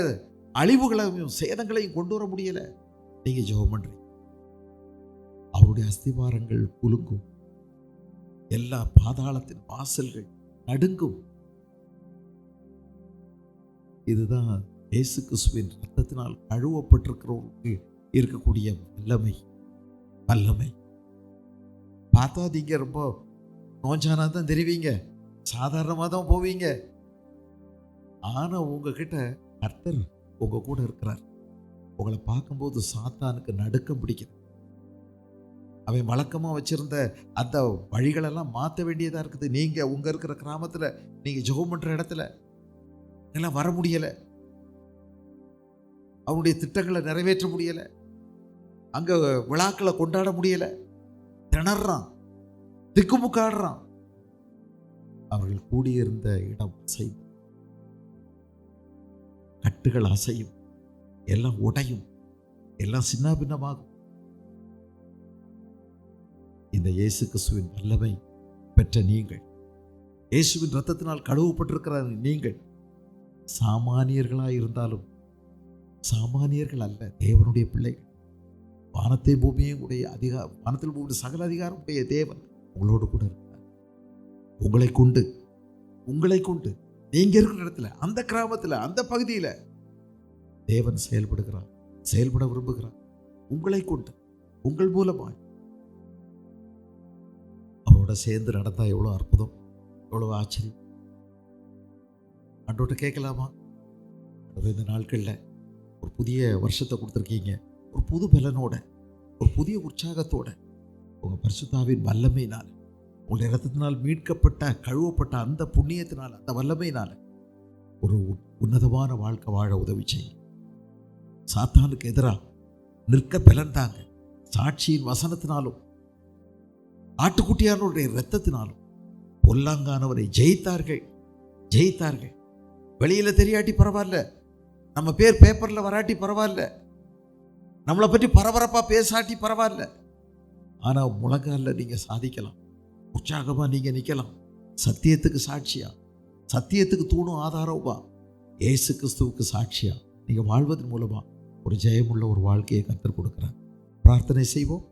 அழிவுகளையும் சேதங்களையும் கொண்டு வர முடியல. நீங்க ஜெபம் பண்றீங்க, அவருடைய அஸ்திவாரங்கள் குலுங்கும், எல்லா பாதாளத்தின் வாசல்கள் நடுங்கும். இதுதான் இயேசு கிறிஸ்துவின் ரத்தத்தினால் கழுவப்பட்டிருக்கிறவர்களுக்கு இருக்கக்கூடிய வல்லமை. பார்த்தா நீங்க ரொம்ப நோஞ்சானா தான் தெரிவிங்க, சாதாரணமாக தான் போவீங்க. ஆனா உங்ககிட்ட கர்த்தர் உங்க கூட இருக்கிறார். உங்களை பார்க்கும்போது சாத்தானுக்கு நடுக்கம் பிடிக்கும். அவன் வழக்கமா வச்சிருந்த அந்த வழிகளெல்லாம் மாற்ற வேண்டியதா இருக்குது. நீங்க உங்க இருக்கிற கிராமத்துல, நீங்க ஜெபம் பண்ற இடத்துல எல்லாம் வர முடியல. அவனுடைய திட்டங்களை நிறைவேற்ற முடியல. அங்க விழாக்களை கொண்டாட முடியல. திணறான், திக்குமுக்காடுறான். அவர்கள் கூடியிருந்த இடம் அசையும், கட்டுகள் அசையும், எல்லாம் உடையும், எல்லாம் சின்ன பின்னமாகும். இந்த இயேசு கிறிஸ்துவின் வல்லமை பெற்ற நீங்கள், இயேசுவின் ரத்தத்தினால் கழுவப்பட்டிருக்கிற நீங்கள் சாமானியர்களாக இருந்தாலும் சாமானியர்கள் அல்ல, தேவனுடைய பிள்ளைகள். வானத்தை பூமியும் உடைய வானத்தில் பூமியுடைய சகல அதிகாரம் உடைய தேவன் உங்களோடு கூட இருக்கிறார். உங்களை கொண்டு நீங்க இருக்கிற இடத்துல, அந்த கிராமத்தில், அந்த பகுதியில் தேவன் செயல்பட விரும்புகிறார். உங்களை கொண்டு, உங்கள் மூலமாய் அவரோட சேர்ந்து நடந்தா எவ்வளோ அற்புதம், எவ்வளோ ஆச்சரியம். ஆண்டவர்கிட்ட கேட்கலாமா? இந்த நாட்களில் ஒரு புதிய வருஷத்தை கொடுத்துருக்கீங்க. ஒரு புது பலனோட, ஒரு புதிய உற்சாகத்தோட, உங்கள் பரிசுத்தாவின் வல்லமையினால், உங்களுடைய இரத்தத்தினால் மீட்கப்பட்ட கழுவப்பட்ட அந்த புண்ணியத்தினால், அந்த வல்லமையினால் ஒரு உன்னதமான வாழ்க்கை வாழ உதவி செய்யும். சாத்தானுக்கு எதிராக நிற்க பலன் தாங்க. சாட்சியின் வசனத்தினாலும் ஆட்டுக்குட்டியானுடைய இரத்தத்தினாலும் பொல்லாங்கானவரை ஜெயித்தார்கள். வெளியில தெரியாட்டி பரவாயில்ல, நம்ம பேர் பேப்பர்ல வராட்டி பரவாயில்ல, நம்மளை பற்றி பரபரப்பா பேசாட்டி பரவாயில்ல, ஆனா முழங்கால நீங்க சாதிக்கலாம். உற்சாகமா நீங்க நிக்கலாம். சத்தியத்துக்கு சாட்சியா, சத்தியத்துக்கு தூணும் ஆதாரமா, இயேசு கிறிஸ்துவுக்கு சாட்சியா நீங்க வாழ்வதன் மூலமா ஒரு ஜெயமுள்ள ஒரு வாழ்க்கையை கர்த்தர் கொடுக்கிறார். பிரார்த்தனை செய்வோம்.